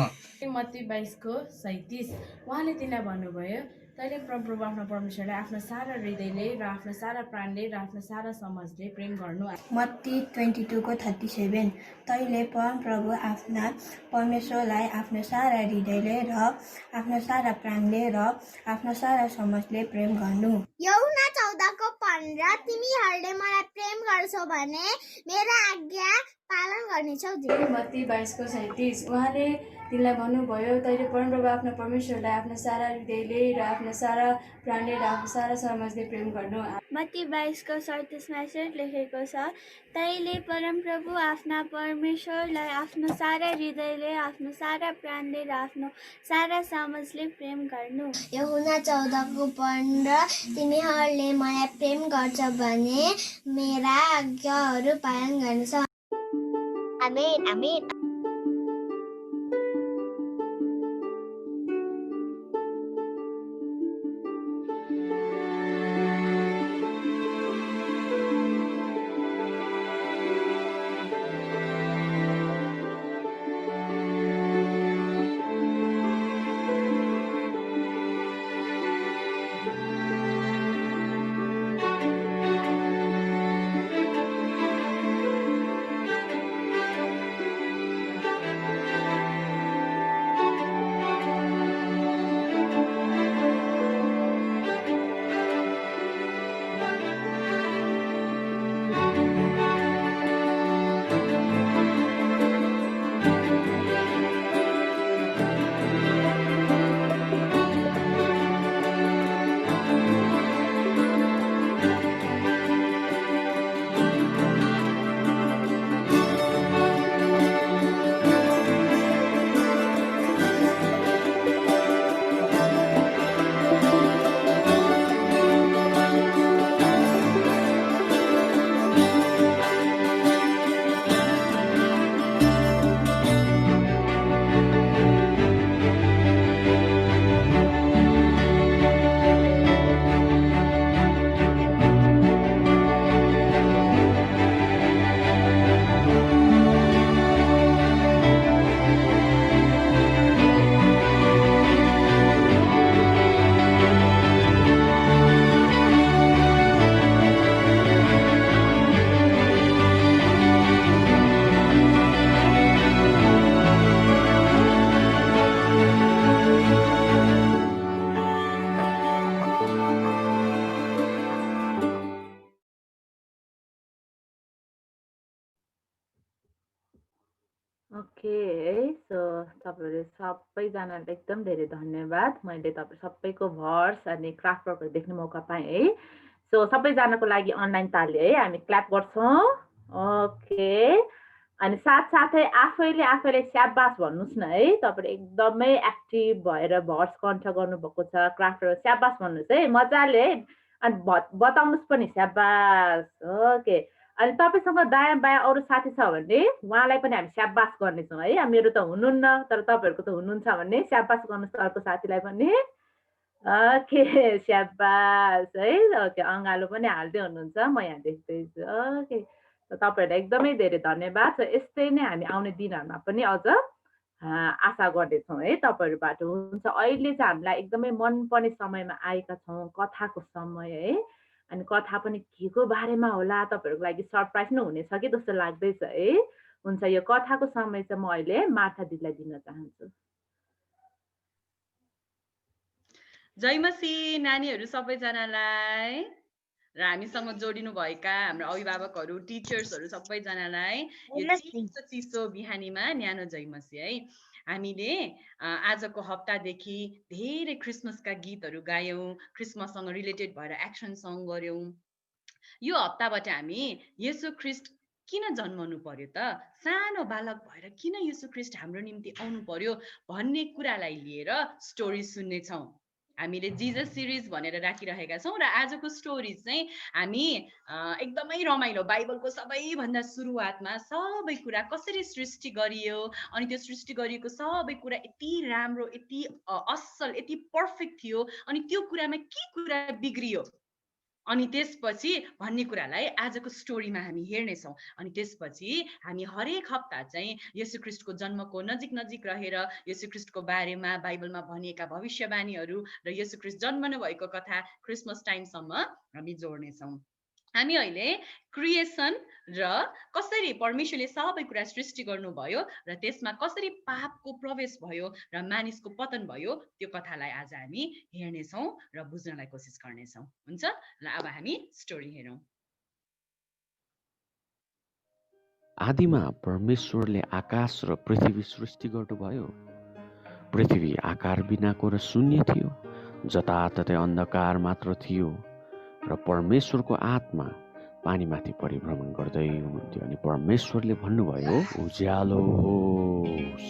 मत्ती 22:37 उहाँले तिनलाई भन्नुभयो, तैँले परमप्रभु आफ्ना परमेश्वरलाई आफ्नो सारा हृदयले र आफ्नो सारा प्राणले र आफ्नो सारा समझले प्रेम गर्नु। मत्ती 22 को 37 तैँले परमप्रभु आफ्ना परमेश्वरलाई आफ्नो सारा हृदयले र आफ्नो सारा प्राणले र आफ्नो सारा समझले प्रेम गर्नु। यूहन्ना 14 को 15 तिमीहरूले मलाई प्रेम गर्छौ भने मेरो आज्ञा पालन गर्नेछौ। मत्ती 22:37 उहाँले तिनलाई भन्नुभयो, तैँले परमप्रभु आफ्ना परमेश्वरलाई आफ्नो सारा हृदयले र आफ्नो सारा प्राणले र आफ्नो सारा समझले प्रेम गर्नु। मत्ती 22:37 यसरी लेखेको छ, तैँले परमप्रभु आफ्ना परमेश्वरलाई आफ्नो सारा हृदयले, आफ्नो सारा प्राणले र आफ्नो सारा समझले प्रेम गर्नु। यूहन्ना 14 को 15 तिमीहरूले मलाई प्रेम गर्छ भने मेरा आज्ञाहरू पालन गर्नेछ। आमेन आमेन। ओके है, सो तपाईँहरू सबैजनालाई एकदम धेरै धन्यवाद। मैले तपाईँ सबैको भर्स अनि क्राफ्ट वर्कहरू देख्ने मौका पाएँ है। सो सबैजनाको लागि अनलाइन ताली है हामी क्ल्याप गर्छौँ ओके अनि साथसाथै आफैले स्याबास भन्नुहोस् न है तपाईँले एकदमै एक्टिभ भएर भर्स कण्ठ गर्नुभएको छ क्राफ्टहरू स्याबास भन्नुहोस् है मजाले है अनि बताउनुहोस् पनि स्याबास ओके अनि तपाईँसँग दायाँ बायाँ अरू साथी छ भने उहाँलाई पनि हामी स्याबास गर्नेछौँ है मेरो त हुनुहुन्न तर तपाईँहरूको त हुनुहुन्छ भने स्याबास गर्नुहोस् अर्को साथीलाई पनि ओके स्याबास है ओके अँगालो पनि हाल्दै हुनुहुन्छ म यहाँ देख्दैछु ओके तपाईँहरूलाई एकदमै धेरै धन्यवाद छ यस्तै नै हामी आउने दिनहरूमा पनि अझ आशा गर्दैछौँ है तपाईँहरूबाट हुन्छ अहिले चाहिँ हामीलाई एकदमै मनपर्ने समयमा आएका छौँ कथाको समय है अनि कथा पनि के को बारेमा होला तपाईँहरूको लागि सरप्राइज नै हुनेछ कि जस्तो लाग्दैछ है हुन्छ यो कथाको समय चाहिँ म अहिले मार्था दिदीलाई दिन चाहन्छु जय मसीह नानीहरू सबैजनालाई र हामीसँग जोडिनु भएका हाम्रो अभिभावकहरू टिचर्सहरू सबैजनालाई यो चिसो बिहानीमा न्यानो जय मसीह है हामीले आजको हप्तादेखि धेरै क्रिसमसका गीतहरू गायौँ क्रिसमससँग रिलेटेड भएर एक्सन सङ गर्यौँ यो हप्ताबाट हामी येशू ख्रीष्ट किन जन्मनु पर्यो त सानो बालक भएर किन येशू ख्रीष्ट हाम्रो निम्ति आउनु पर्यो भन्ने कुरालाई लिएर स्टोरी सुन्नेछौँ हामीले जिजस सिरिज भनेर राखिरहेका छौँ र आजको स्टोरी चाहिँ हामी एकदमै रमाइलो बाइबलको सबैभन्दा सुरुवातमा सबै कुरा कसरी सृष्टि गरियो अनि त्यो सृष्टि गरिएको सबै कुरा यति राम्रो यति असल यति पर्फेक्ट थियो अनि त्यो कुरामा के कुरा बिग्रियो अनि त्यसपछि भन्ने कुरालाई आजको स्टोरीमा हामी हेर्नेछौँ अनि त्यसपछि हामी हरेक हप्ता चाहिँ येशू ख्रीष्टको जन्मको नजिक नजिक रहेर येशू ख्रीष्टको बारेमा बाइबलमा भनिएका भविष्यवाणीहरू र येशू ख्रीष्ट जन्मनु भएको कथा क्रिसमस टाइमसम्म हामी जोड्नेछौँ हामी अहिले क्रिएसन र कसरी परमेश्वरले सबै कुरा सृष्टि गर्नुभयो र त्यसमा कसरी पापको प्रवेश भयो र मानिसको पतन भयो त्यो कथालाई आज हामी हेर्नेछौँ र बुझ्नलाई कोसिस गर्नेछौँ हुन्छ ल अब हामी स्टोरी हेरौँ आदिमा परमेश्वरले आकाश र पृथ्वी सृष्टि गर्नुभयो पृथ्वी आकार बिनाको र शून्य थियो जताततै अन्धकार मात्र थियो र परमेश्वरको आत्मा पानीमाथि परिभ्रमण गर्दै हुनुहुन्थ्यो अनि परमेश्वरले भन्नुभयो उज्यालो होस्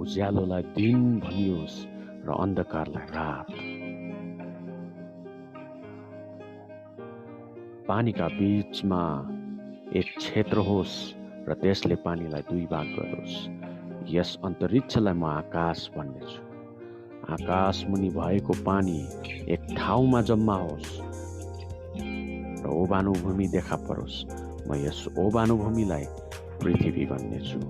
उज्यालोलाई दिन भनियोस् र अन्धकारलाई रात पानीका बीचमा एक क्षेत्र होस् र त्यसले पानीलाई दुई भाग गरोस् यस अन्तरिक्षलाई म आकाश भन्नेछु आकाश मुनि भएको पानी एक ठाउँमा जम्मा होस् र ओबानो भूमि देखा परोस् म यस ओबानो भूमिलाई पृथ्वी भन्नेछु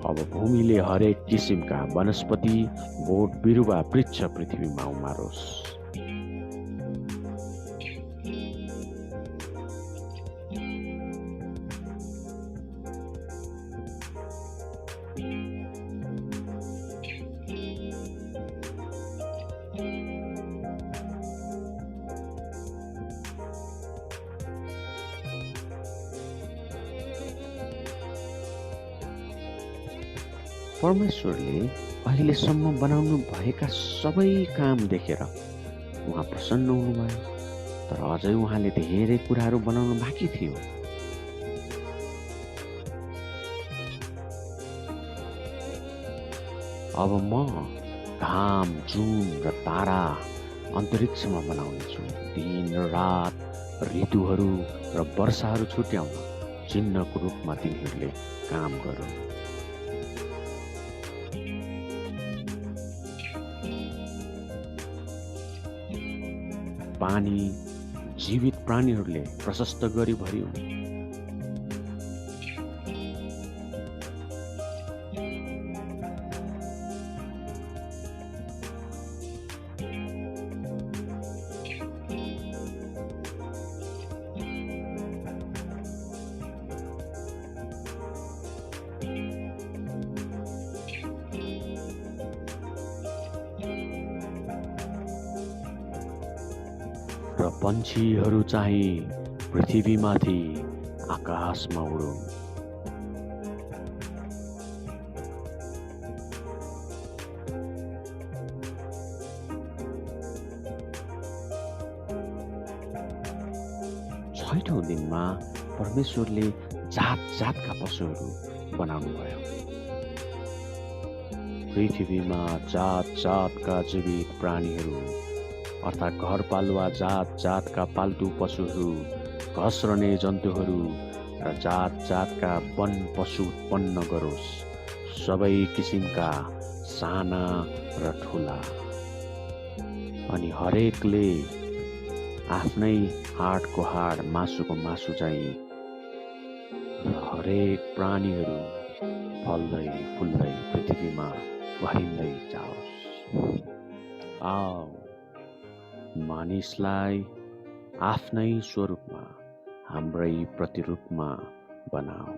अब भूमिले हरेक किसिमका वनस्पति बोट बिरुवा वृक्ष पृथ्वीमा उमारोस् परमेश्वरले अहिलेसम्म बनाउनु भएका सबै काम देखेर उहाँ प्रसन्न हुनुभयो तर अझै उहाँले धेरै कुराहरू बनाउनु बाँकी थियो अब म घाम जुन र तारा अन्तरिक्षमा बनाउनेछु दिन र रात ऋतुहरू र वर्षाहरू छुट्याउन चिन्हको रूपमा तिनीहरूले काम गरून् पानी जीवित प्राणीहरूले प्रशस्त गरी भरियो र पन्छीहरू चाहिँ पृथ्वीमाथि आकाशमा उडुन् 6औं दिनमा परमेश्वरले जात जातका पशुहरू बनाउनु भयो। पृथ्वीमा जात जातका जीवित प्राणीहरू अर्थात् घरपालुवा जात जातका पाल्तु पशुहरू, घस्रने जन्तुहरू र जात जातका वन पशु उत्पन्न गरोस्, सबै किसिमका साना र ठुला। अनि हरेकले आफ्नै हाडको हाड, मासुको मासु चाहिँ हरेक प्राणीहरू फल्दै फुल्दै पृथ्वीमा भरिँदै जाओस्। आओ मानिसलाई आफ्नै स्वरूपमा, हाम्रै प्रतिरूपमा बनाऊ।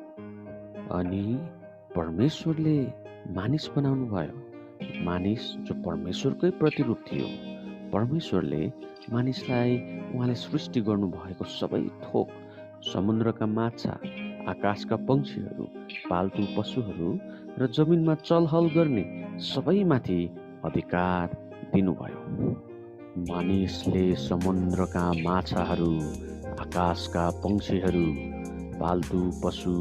अनि परमेश्वरले मानिस बनाउनु भयो। मानिस जो परमेश्वरकै प्रतिरूप थियो। परमेश्वरले मानिसलाई उहाँले सृष्टि गर्नुभएको सबै थोक, समुद्रका माछा, आकाशका पंक्षीहरू, पाल्तु पशुहरू र जमिनमा चलहल गर्ने सबैमाथि अधिकार दिनुभयो। मानिसले समुद्रका माछाहरू, आकाशका पंक्षीहरू, पाल्तु पशु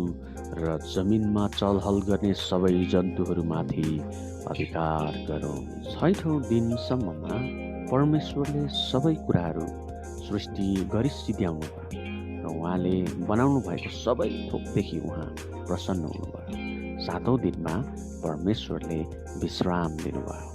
र जमिनमा चलहल गर्ने सबै जन्तुहरूमाथि अधिकार गरौँ। 6औं दिनसम्ममा परमेश्वरले सबै कुराहरू सृष्टि गरिसिध्याउनु भयो र उहाँले बनाउनु भएको सबै थोकदेखि उहाँ प्रसन्न हुनुभयो। 7औं दिनमा परमेश्वरले विश्राम दिनुभयो।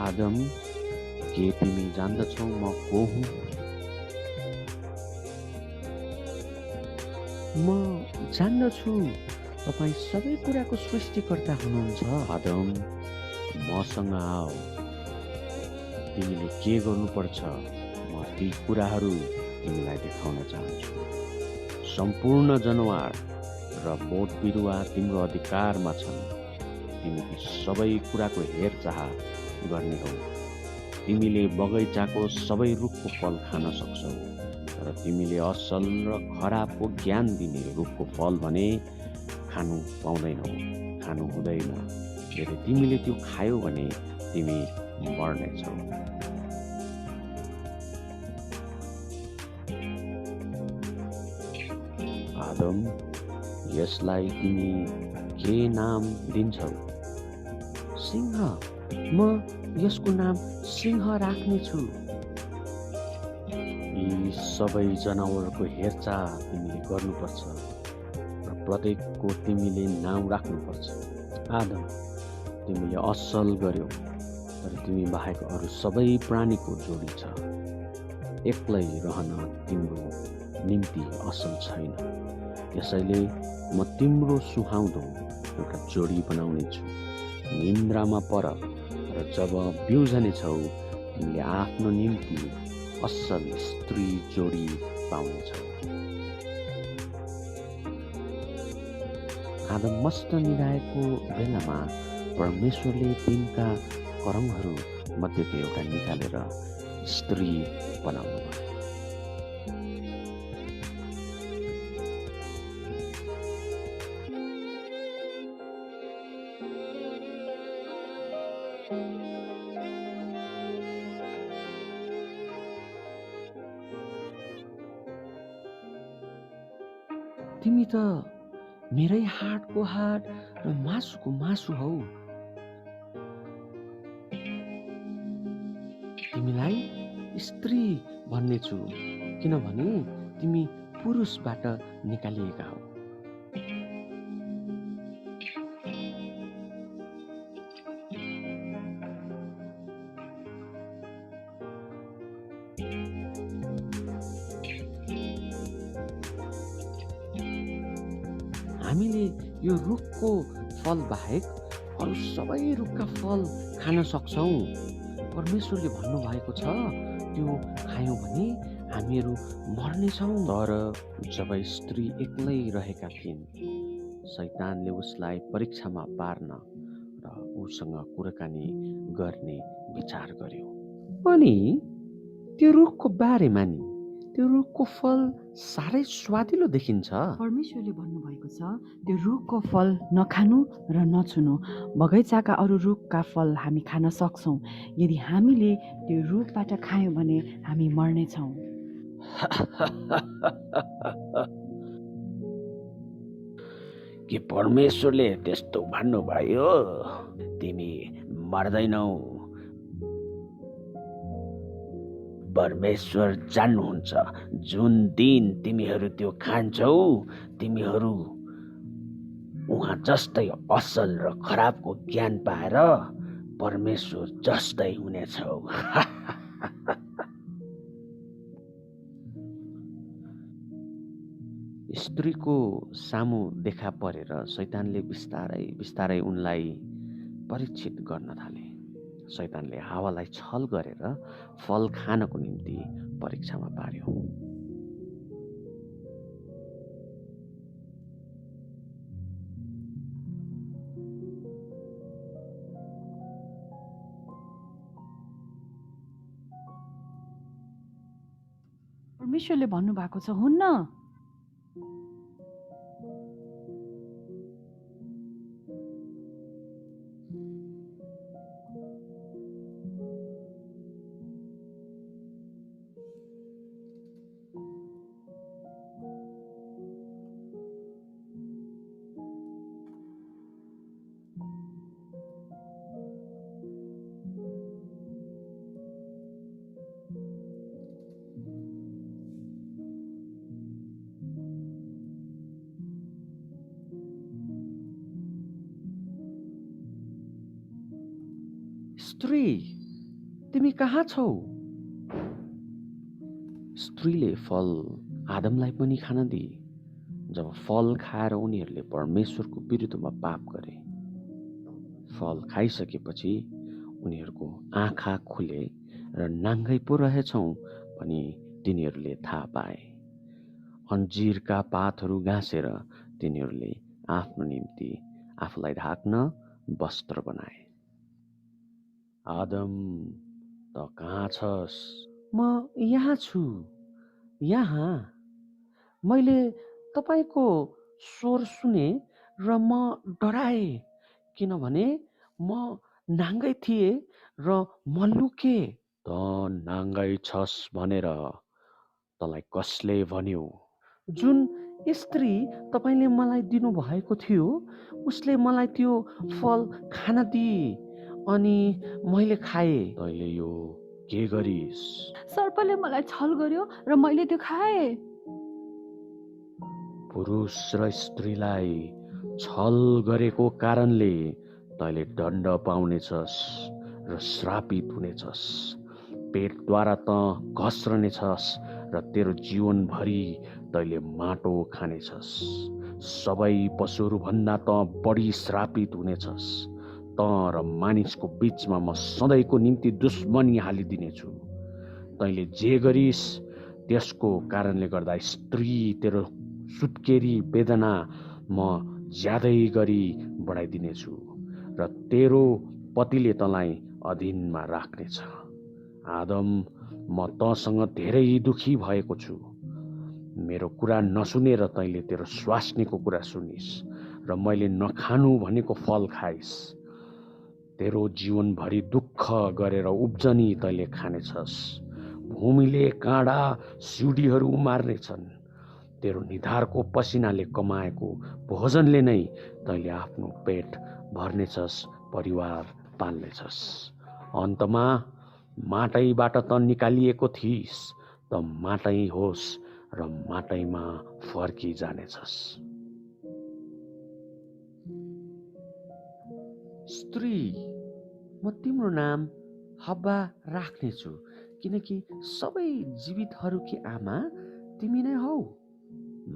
आदम, के तिमी जान्दछौ म को हुँ? म जान्दछु तपाईँ सबै कुराको सृष्टिकर्ता हुनुहुन्छ। आदम, मसँग आऊ, तिमीले के गर्नुपर्छ म ती कुराहरू तिमीलाई देखाउन चाहन्छु। सम्पूर्ण जनावर र बोट बिरुवा तिम्रो अधिकारमा छन्। तिमी ती सबै कुराको हेरचाह गर्ने हो। तिमीले बगैँचाको सबै रुखको फल खान सक्छौ, तर तिमीले असल र खराबको ज्ञान दिने रुखको फल भने खानु पाउँदैनौ, खानु हुँदैन। यदि तिमीले त्यो खायौ भने तिमी मर्नेछौ। आदम, यसलाई तिमी के नाम दिन्छौ? सिंह। म यसको नाम सिंह राख्नेछु। यी सबै जनावरको हेरचाह तिमीले गर्नुपर्छ र प्रत्येकको तिमीले नाम राख्नुपर्छ। आदम, तिमीले असल गर्यौ, तर तिमी बाहेक अरू सबै प्राणीको जोडी छ। एक्लै रहन तिम्रो निम्ति असल छैन। यसैले म तिम्रो सुहाउँदो एउटा जोडी बनाउनेछु। निन्द्रामा पर र जब बिउझनेछौ तिमीले आफ्नो निम्ति असल स्त्री जोडी पाउनेछौ। आदम मस्त निदाएको बेलामा परमेश्वरले तिनका करङहरू मध्येको एउटा निकालेर स्त्री बनाउनु भयो। तिमी त मेरै हाडको हाड र मासुको मासु हौ। तिमीलाई स्त्री भन्नेछु किनभने तिमी पुरुषबाट निकालिएका हौ। हामीले यो रुखको फल बाहेक अरू सबै रुखका फल खान सक्छौँ। परमेश्वरले भन्नुभएको छ त्यो खायौँ भने हामीहरू मर्नेछौँ। तर जब स्त्री एक्लै रहेका थिइन्, शैतानले उसलाई परीक्षामा पार्न र उसँग कुराकानी गर्ने विचार गर्यो। अनि त्यो रुखको बारेमा नि त्यो रुखको फल साह्रै स्वादिलो देखिन्छ। परमेश्वरले भन्नुभएको छ त्यो रुखको फल नखानु र नछुनु। बगैँचाका अरू रुखका फल हामी खान सक्छौँ। यदि हामीले त्यो रुखबाट खायौँ भने हामी मर्नेछौँ। के परमेश्वरले त्यस्तो भन्नुभयो? तिमी मर्दैनौ। परमेश्वर जान्नुहुन्छ जुन दिन तिमीहरू त्यो खान्छौ तिमीहरू उहाँ जस्तै असल र खराबको ज्ञान पाएर परमेश्वर जस्तै हुनेछौ। स्त्रीको सामु देखा परेर शैतानले बिस्तारै बिस्तारै उनलाई परीक्षित गर्न थाले। शैतानले हावालाई छल गरेर फल खानको निम्ति परीक्षामा पार्यो। परमेश्वरले भन्नुभएको छ हुन्न। स्त्री, तिमी कहाँ छौ? स्त्रीले फल आदमलाई पनि खान दिए। जब फल खाएर उनीहरूले परमेश्वरको विरुद्धमा पाप गरे, फल खाइसकेपछि उनीहरूको आँखा खुले र नाङ्गै पो रहेछौँ भनी तिनीहरूले थाहा पाए। अन्जिरका पातहरू गाँसेर तिनीहरूले आफ्नो निम्ति आफूलाई ढाक्न वस्त्र बनाए। आदम, त कहाँ छस्? म यहाँ छु। यहाँ मैले तपाईको स्वर सुने र म डराए, किनभने म नाङ्गै थिएँ र म लुके। त नाङ्गै छस् भनेर तँलाई कसले भन्यो? जुन स्त्री तपाईले मलाई दिनुभएको थियो उसले मलाई त्यो फल खान दिए अनि मैले खाए। तैले यो के गरिस्? सर्पले मलाई छल गर्यो र मैले त्यो खाएँ। पुरुष र स्त्रीलाई छल गरेको कारणले तैले दण्ड पाउनेछस् र श्रापित हुनेछस्। पेटद्वारा त घस्रनेछस् र तेरो जीवनभरि तैले माटो खानेछस्। सबै पशुहरूभन्दा त बढी श्रापित हुनेछस्। त र मानिसको बीचमा म सधैँको निम्ति दुश्मनी हालिदिनेछु। तैले जे गरिस् त्यसको कारणले गर्दा स्त्री तेरो सुत्केरी वेदना म ज्यादै गरी बढाइदिनेछु र तेरो पतिले तँलाई अधीनमा राख्नेछ। आदम, म तँसँग धेरै दुखी भएको छु। मेरो कुरा नसुनेर तैले तेरो स्वास्नीको कुरा सुनिस् र मैले नखानु भनेको फल खाइस्। तेरो जीवनभरि दुःख गरेर उब्जनी तैले खानेछस्। भूमिले काँडा सिउँडीहरू उमार्नेछन्। तेरो निधारको पसिनाले कमाएको भोजनले नै तैले आफ्नो पेट भर्नेछस्, परिवार पाल्नेछस्। अन्तमा माटैबाट त निकालिएको थिइस्, त माटै होस् र माटैमा फर्किजानेछस्। स्त्री, म तिम्रो नाम हब्बा राख्नेछु, किनकि सबै जीवितहरूकी आमा तिमी नै हौ।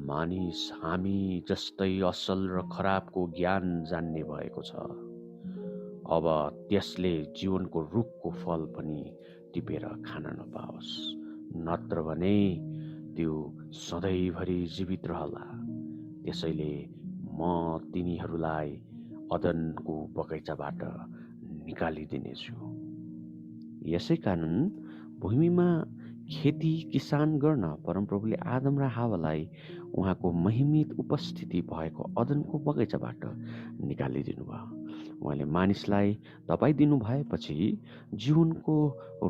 मानिस हामी जस्तै असल र खराबको ज्ञान जान्ने भएको छ। अब त्यसले जीवनको रुखको फल पनि टिपेर खान नपाओस्, नत्र भने त्यो सधैँभरि जीवित रहला। त्यसैले म तिनीहरूलाई अदनको बगैँचाबाट निकालिदिनेछु। यसै कारण भूमिमा खेती किसान गर्न परमप्रभुले आदम र हावालाई उहाँको महिमित उपस्थिति भएको अदनको बगैँचाबाट निकालिदिनु भयो। उहाँले मानिसलाई दबाइदिनु भएपछि जीवनको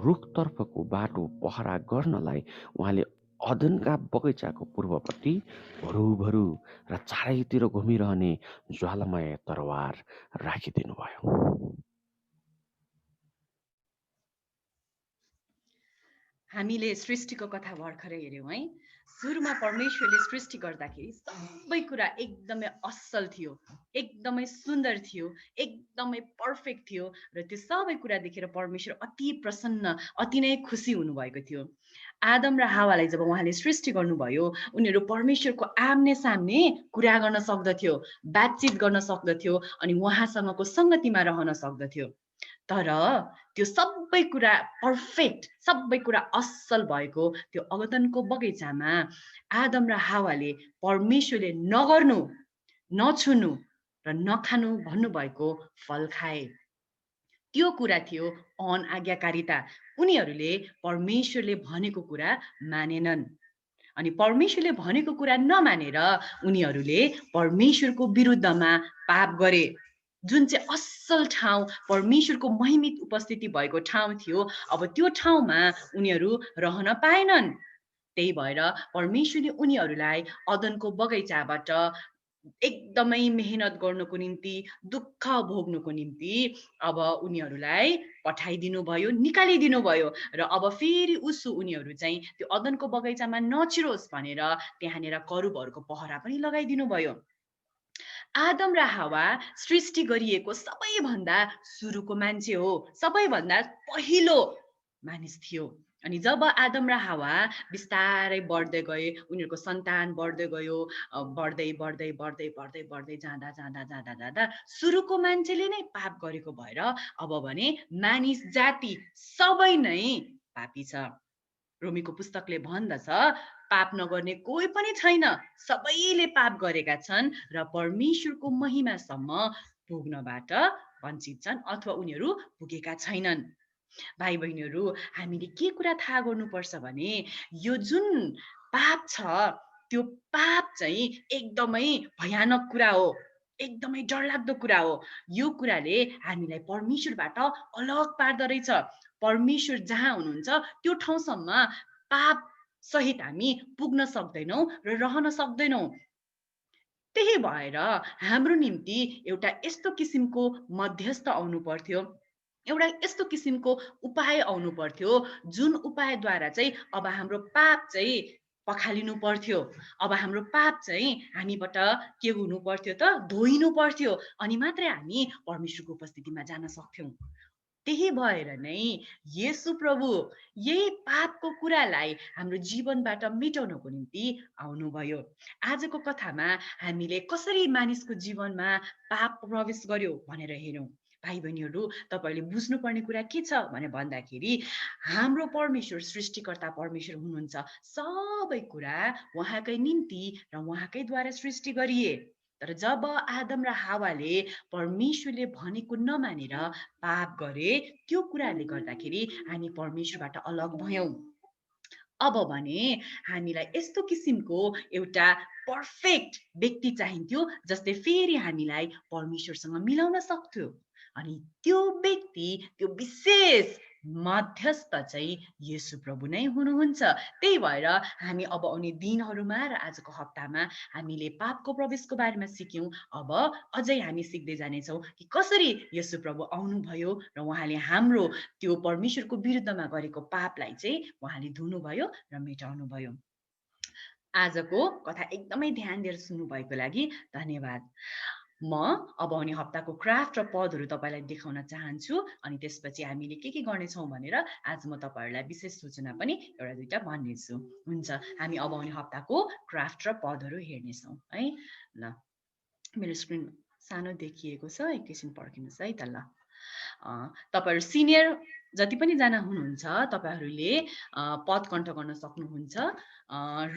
रुखतर्फको बाटो पहरा गर्नलाई उहाँले अदनका बगैँचाको पूर्वपट्टि भरुभरु र चारैतिर घुमिरहने ज्वालामय तरवार राखिदिनु भयो। हामीले सृष्टिको कथा भर्खरै हेऱ्यौँ है। सुरुमा परमेश्वरले सृष्टि गर्दाखेरि सबै कुरा एकदमै असल थियो, एकदमै सुन्दर थियो, एकदमै पर्फेक्ट थियो र त्यो सबै कुरा देखेर परमेश्वर अति प्रसन्न, अति नै खुसी हुनुभएको थियो। आदम र हावालाई जब उहाँले सृष्टि गर्नुभयो, उनीहरू परमेश्वरको आम्ने सामने कुरा गर्न सक्दथ्यो, बातचित गर्न सक्दथ्यो अनि उहाँसँगको सङ्गतिमा रहन सक्दथ्यो। तर त्यो सबै कुरा पर्फेक्ट, सबै कुरा असल भएको त्यो अदनको बगैँचामा आदम र हावाले परमेश्वरले नगर्नु, नछुनु र नखानु भन्नुभएको फल खाए। त्यो कुरा थियो अनआज्ञाकारिता। उनीहरूले परमेश्वरले भनेको कुरा मानेनन् अनि परमेश्वरले भनेको कुरा नमानेर उनीहरूले परमेश्वरको विरुद्धमा पाप गरे। जुन चाहिँ असल ठाउँ, परमेश्वरको महिमित उपस्थिति भएको ठाउँ थियो, अब त्यो ठाउँमा उनीहरू रहन पाएनन्। त्यही भएर परमेश्वरले उनीहरूलाई अदनको बगैँचाबाट एकदमै मेहनत गर्नको निम्ति, दुःख भोग्नुको निम्ति अब उनीहरूलाई पठाइदिनु भयो, निकालिदिनु भयो र अब फेरि उसो उनीहरू चाहिँ त्यो अदनको बगैँचामा नछिरोस् भनेर त्यहाँनिर करुबहरूको पहरा पनि लगाइदिनु भयो। आदम र हावा सृष्टि गरिएको सबैभन्दा सुरुको मान्छे हो, सबैभन्दा पहिलो मानिस थियो। अनि जब आदम र हावा बिस्तारै बढ्दै गए, उनीहरूको सन्तान बढ्दै गयो, बढ्दै बढ्दै बढ्दै बढ्दै बढ्दै जाँदा जाँदा जाँदा जाँदा सुरुको मान्छेले नै पाप गरेको भएर अब भने मानिस जाति सबै नै पापी छ। रोमीको पुस्तकले भन्दछ पाप नगर्ने कोही पनि छैन, सबैले पाप गरेका छन् र परमेश्वरको महिमासम्म पुग्नबाट वञ्चित छन् अथवा उनीहरू पुगेका छैनन्। भाइ बहिनीहरू, हामीले के कुरा थाहा गर्नुपर्छ भने यो जुन पाप छ त्यो पाप चाहिँ एकदमै भयानक कुरा हो, एकदमै डरलाग्दो कुरा हो। यो कुराले हामीलाई परमेश्वरबाट अलग पार्दो रहेछ। परमेश्वर जहाँ हुनुहुन्छ त्यो ठाउँसम्म पाप सहित हामी पुग्न सक्दैनौँ र रहन सक्दैनौँ। त्यही भएर हाम्रो निम्ति एउटा यस्तो किसिमको मध्यस्थ आउनु पर्थ्यो, एउटा यस्तो किसिमको उपाय आउनु पर्थ्यो जुन उपायद्वारा चाहिँ अब हाम्रो पाप चाहिँ पखालिनु पर्थ्यो। अब हाम्रो पाप चाहिँ हामीबाट के हुनु पर्थ्यो त, धोइनु पर्थ्यो अनि मात्रै हामी परमेश्वरको उपस्थितिमा जान सक्थ्यौँ। त्यही भएर नै येशू प्रभु यही पापको कुरालाई हाम्रो जीवनबाट मेटाउनको निम्ति आउनुभयो। आजको कथामा हामीले कसरी मानिसको जीवनमा पाप प्रवेश गर्यो भनेर हेरौँ। भाइ बहिनीहरू, तपाईहरूले बुझ्नुपर्ने कुरा के छ भने भन्दाखेरि हाम्रो परमेश्वर सृष्टिकर्ता परमेश्वर हुनुहुन्छ। सबै कुरा उहाँकै निम्ति र उहाँकैद्वारा सृष्टि गरिए। तर जब आदम र हावाले परमेश्वरले भनेको नमानेर पाप गरे, त्यो कुराले गर्दाखेरि हामी परमेश्वरबाट अलग भयौँ। अब भने हामीलाई यस्तो किसिमको एउटा पर्फेक्ट व्यक्ति चाहिन्थ्यो जसले फेरि हामीलाई परमेश्वरसँग मिलाउन सक्थ्यो। अनि त्यो व्यक्ति, त्यो विशेष मध्यस्थ चाहिँ येशू प्रभु नै हुनुहुन्छ। त्यही भएर हामी अब आउने दिनहरूमा र आजको हप्तामा हामीले पापको प्रवेशको बारेमा सिक्यौँ। अब अझै हामी सिक्दै जानेछौँ कि कसरी येशू प्रभु आउनुभयो र उहाँले हाम्रो त्यो परमेश्वरको विरुद्धमा गरेको पापलाई चाहिँ उहाँले धुनुभयो र मेटाउनु भयो। आजको कथा एकदमै ध्यान दिएर सुन्नुभएको लागि धन्यवाद। म अब आउने हप्ताको क्राफ्ट र पदहरू तपाईँलाई देखाउन चाहन्छु अनि त्यसपछि हामीले के गर्नेछौँ भनेर आज म तपाईँहरूलाई विशेष सूचना पनि एउटा दुईटा भन्नेछु। हुन्छ, हामी अब आउने हप्ताको क्राफ्ट र पदहरू हेर्नेछौँ है। ल, मेरो स्क्रिन सानो देखिएको छ, एकैछिन पर्खिनुहोस् है त। ल, तपाईँहरू सिनियर जति पनि जना हुनुहुन्छ तपाईँहरूले पद कण्ठ गर्न सक्नुहुन्छ।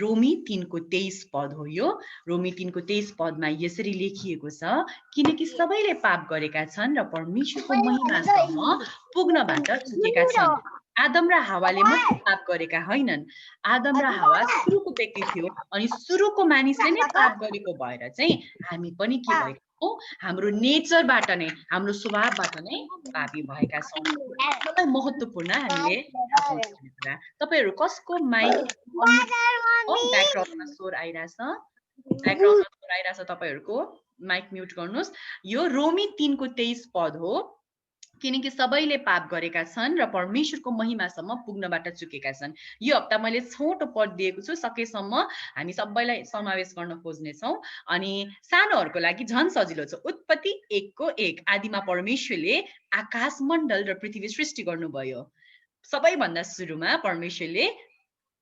रोमी 3:23 पद हो यो। रोमी 3:23 पदमा यसरी लेखिएको छ, किनकि सबैले पाप गरेका छन् र परमेश्वरको महिमासम्म पुग्नबाट चुकेका छन्। आदम र हावाले मात्रै पाप गरेका होइनन्, आदम र हावा सुरुको व्यक्ति थियो अनि सुरुको मानिसले नै पाप गरेको भएर चाहिँ हामी पनि के भएका छौँ, हाम्रो नेचरबाट नै, हाम्रो स्वभावबाट नै पापी भएका छौँ। एकदमै महत्त्वपूर्ण हामीले थाहा पाउनुपर्ने कुरा। तपाईँहरू कसको माइक ब्याकग्राउन्डमा स्वर आइरहेछ, तपाईँहरूको माइक म्युट गर्नुहोस्। यो रोमी 3:23 पद हो, किनकि सबैले पाप गरेका छन् र परमेश्वरको महिमासम्म पुग्नबाट चुकेका छन्। यो हप्ता मैले छोटो पद दिएको छु, सकेसम्म हामी सबैलाई समावेश गर्न खोज्नेछौँ अनि सानोहरूको लागि झन् सजिलो छ। उत्पत्ति 1:1 आदिमा परमेश्वरले आकाशमण्डल र पृथ्वी सृष्टि गर्नुभयो। सबैभन्दा सुरुमा परमेश्वरले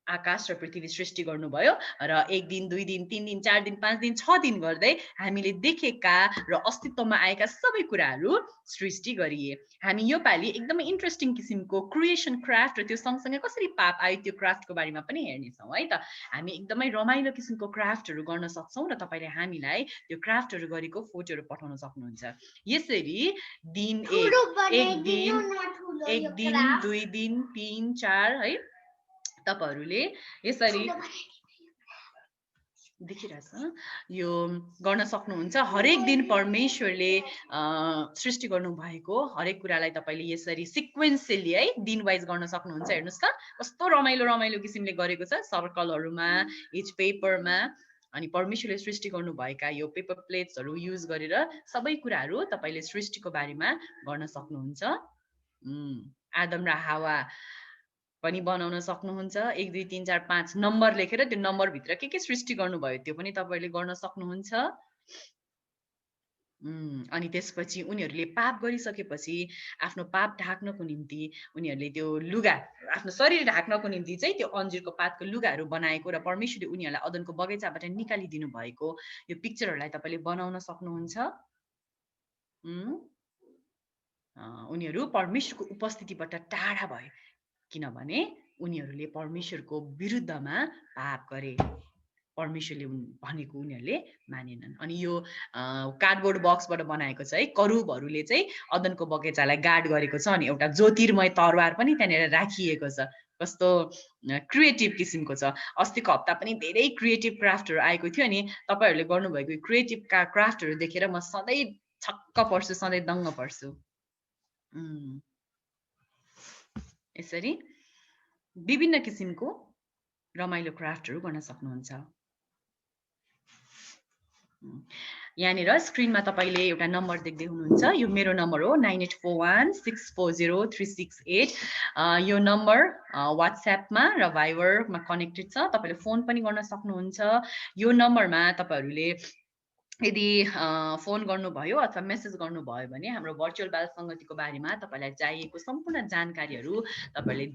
आकाश र पृथ्वी सृष्टि गर्नुभयो र 1 दिन 2 दिन 3 दिन 4 दिन 5 दिन 6 दिन गर्दै हामीले देखेका र अस्तित्वमा आएका सबै कुराहरू सृष्टि गरिए। हामी यो पालि एकदमै इन्ट्रेस्टिङ किसिमको क्रिएसन क्राफ्ट र त्यो सँगसँगै कसरी पाप आयो त्यो क्राफ्टको बारेमा पनि हेर्नेछौँ है त। हामी एकदमै रमाइलो किसिमको क्राफ्टहरू गर्न सक्छौँ र तपाईँले हामीलाई त्यो क्राफ्टहरू गरेको फोटोहरू पठाउन सक्नुहुन्छ। यसरी दिन 1 दिन 2 दिन 3 4 है, तपाईहरूले यसरी देखिरहेछ यो गर्न सक्नुहुन्छ। हरेक दिन परमेश्वरले सृष्टि गर्नु भएको हरेक कुरालाई तपाईँले यसरी सिक्वेन्सियली है दिन वाइज गर्न सक्नुहुन्छ। हेर्नुहोस् त कस्तो रमाइलो रमाइलो किसिमले गरेको छ, सर्कलहरूमा, इच पेपरमा। अनि परमेश्वरले सृष्टि गर्नुभएका यो पेपर प्लेट्सहरू युज गरेर सबै कुराहरू तपाईँले सृष्टिको बारेमा गर्न सक्नुहुन्छ। आदम र हावा पनि बनाउन सक्नुहुन्छ। 1 2 3 4 5 नम्बर लेखेर त्यो नम्बरभित्र के सृष्टि गर्नुभयो त्यो पनि तपाईँले गर्न सक्नुहुन्छ। अनि त्यसपछि उनीहरूले पाप गरिसकेपछि आफ्नो पाप ढाक्नको निम्ति उनीहरूले त्यो लुगा, आफ्नो शरीर ढाक्नको निम्ति चाहिँ त्यो अन्जिरको पातको लुगाहरू बनाएको र परमेश्वरले उनीहरूलाई अदनको बगैँचाबाट निकालिदिनु भएको यो पिक्चरहरूलाई तपाईँले बनाउन सक्नुहुन्छ। उनीहरू परमेश्वरको उपस्थितिबाट टाढा भए किनभने उनीहरूले परमेश्वरको विरुद्धमा पाप गरे, परमेश्वरले भनेको उनीहरूले मानेनन्। अनि यो कार्डबोर्ड बक्सबाट बनाएको छ है। करुबहरूले चाहिँ अदनको बगैँचालाई गार्ड गरेको छ अनि एउटा ज्योतिर्मय तरवार पनि त्यहाँनिर राखिएको छ। कस्तो क्रिएटिभ किसिमको छ। अस्तिको हप्ता पनि धेरै क्रिएटिभ क्राफ्टहरू आएको थियो अनि तपाईँहरूले गर्नुभएको क्रिएटिभ क्राफ्टहरू देखेर म सधैँ छक्क पर्छु, सधैँ दङ्ग पर्छु। यसरी विभिन्न किसिमको रमाइलो क्राफ्टहरू गर्न सक्नुहुन्छ। यहाँनिर स्क्रिनमा तपाईँले एउटा नम्बर देख्दै हुनुहुन्छ, यो मेरो नम्बर हो 9841640368। यो नम्बर वाट्सएपमा र भाइबरमा कनेक्टेड छ। तपाईँले फोन पनि गर्न सक्नुहुन्छ। यो नम्बरमा तपाईँहरूले यदि फोन गर्नुभयो अथवा मेसेज गर्नुभयो भने हाम्रो भर्चुअल बाल सङ्गतिको बारेमा तपाईँलाई चाहिएको सम्पूर्ण जानकारीहरू तपाईँले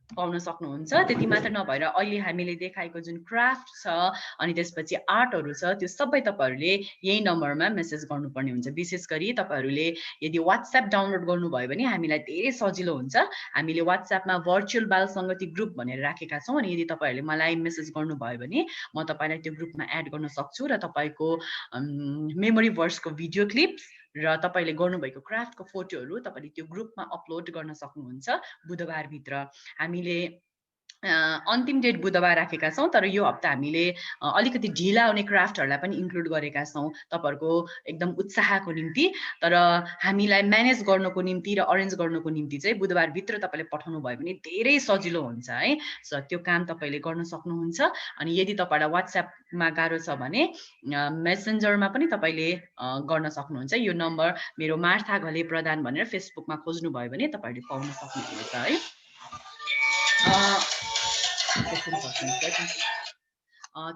पाउन सक्नुहुन्छ। त्यति मात्र नभएर अहिले हामीले देखाएको जुन क्राफ्ट छ अनि त्यसपछि आर्टहरू छ त्यो सबै तपाईँहरूले यही नम्बरमा मेसेज गर्नुपर्ने हुन्छ। विशेष गरी तपाईँहरूले यदि वाट्सएप डाउनलोड गर्नुभयो भने हामीलाई धेरै सजिलो हुन्छ। हामीले वाट्सएपमा भर्चुअल बाल सङ्गति ग्रुप भनेर राखेका छौँ अनि यदि तपाईँहरूले मलाई मेसेज गर्नुभयो भने म तपाईँलाई त्यो ग्रुपमा एड गर्न सक्छु र तपाईँको मेमोरी भर्सको भिडियो क्लिप्स र तपाईँले गर्नुभएको क्राफ्टको फोटोहरू तपाईँले त्यो ग्रुपमा अपलोड गर्न सक्नुहुन्छ बुधबारभित्र। हामीले अन्तिम डेट बुधबार राखेका छौँ, तर यो हप्ता हामीले अलिकति ढिला हुने क्राफ्टहरूलाई पनि इन्क्लुड गरेका छौँ तपाईँहरूको एकदम उत्साहको निम्ति। तर हामीलाई म्यानेज गर्नको निम्ति र अरेन्ज गर्नको निम्ति चाहिँ बुधबारभित्र तपाईँले पठाउनु भयो भने धेरै सजिलो हुन्छ है। सो त्यो काम तपाईँले गर्न सक्नुहुन्छ। अनि यदि तपाईँलाई वाट्सएपमा गाह्रो छ भने मेसेन्जरमा पनि तपाईँले गर्न सक्नुहुन्छ। यो नम्बर मेरो मार्था घले प्रधान भनेर फेसबुकमा खोज्नुभयो भने तपाईँहरूले पाउन सक्नुहुन्छ है।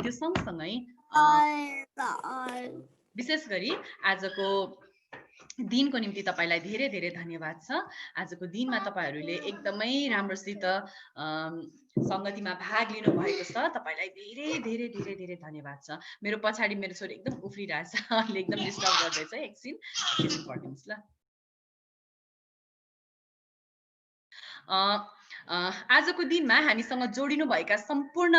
त्यो सँगसँगै विशेष गरी आजको दिनको निम्ति तपाईँलाई धेरै धेरै धन्यवाद छ। आजको दिनमा तपाईँहरूले एकदमै राम्रोसित सङ्गतिमा भाग लिनु भएको छ। तपाईँलाई धेरै धेरै धेरै धेरै धन्यवाद छ। मेरो पछाडि मेरो छोरी एकदम उफ्रिरहेछ, अहिले एकदम डिस्टर्ब गर्दैछ। एकछिन पढिदिनुहोस् ल। आजको दिनमा हामीसँग जोडिनुभएका सम्पूर्ण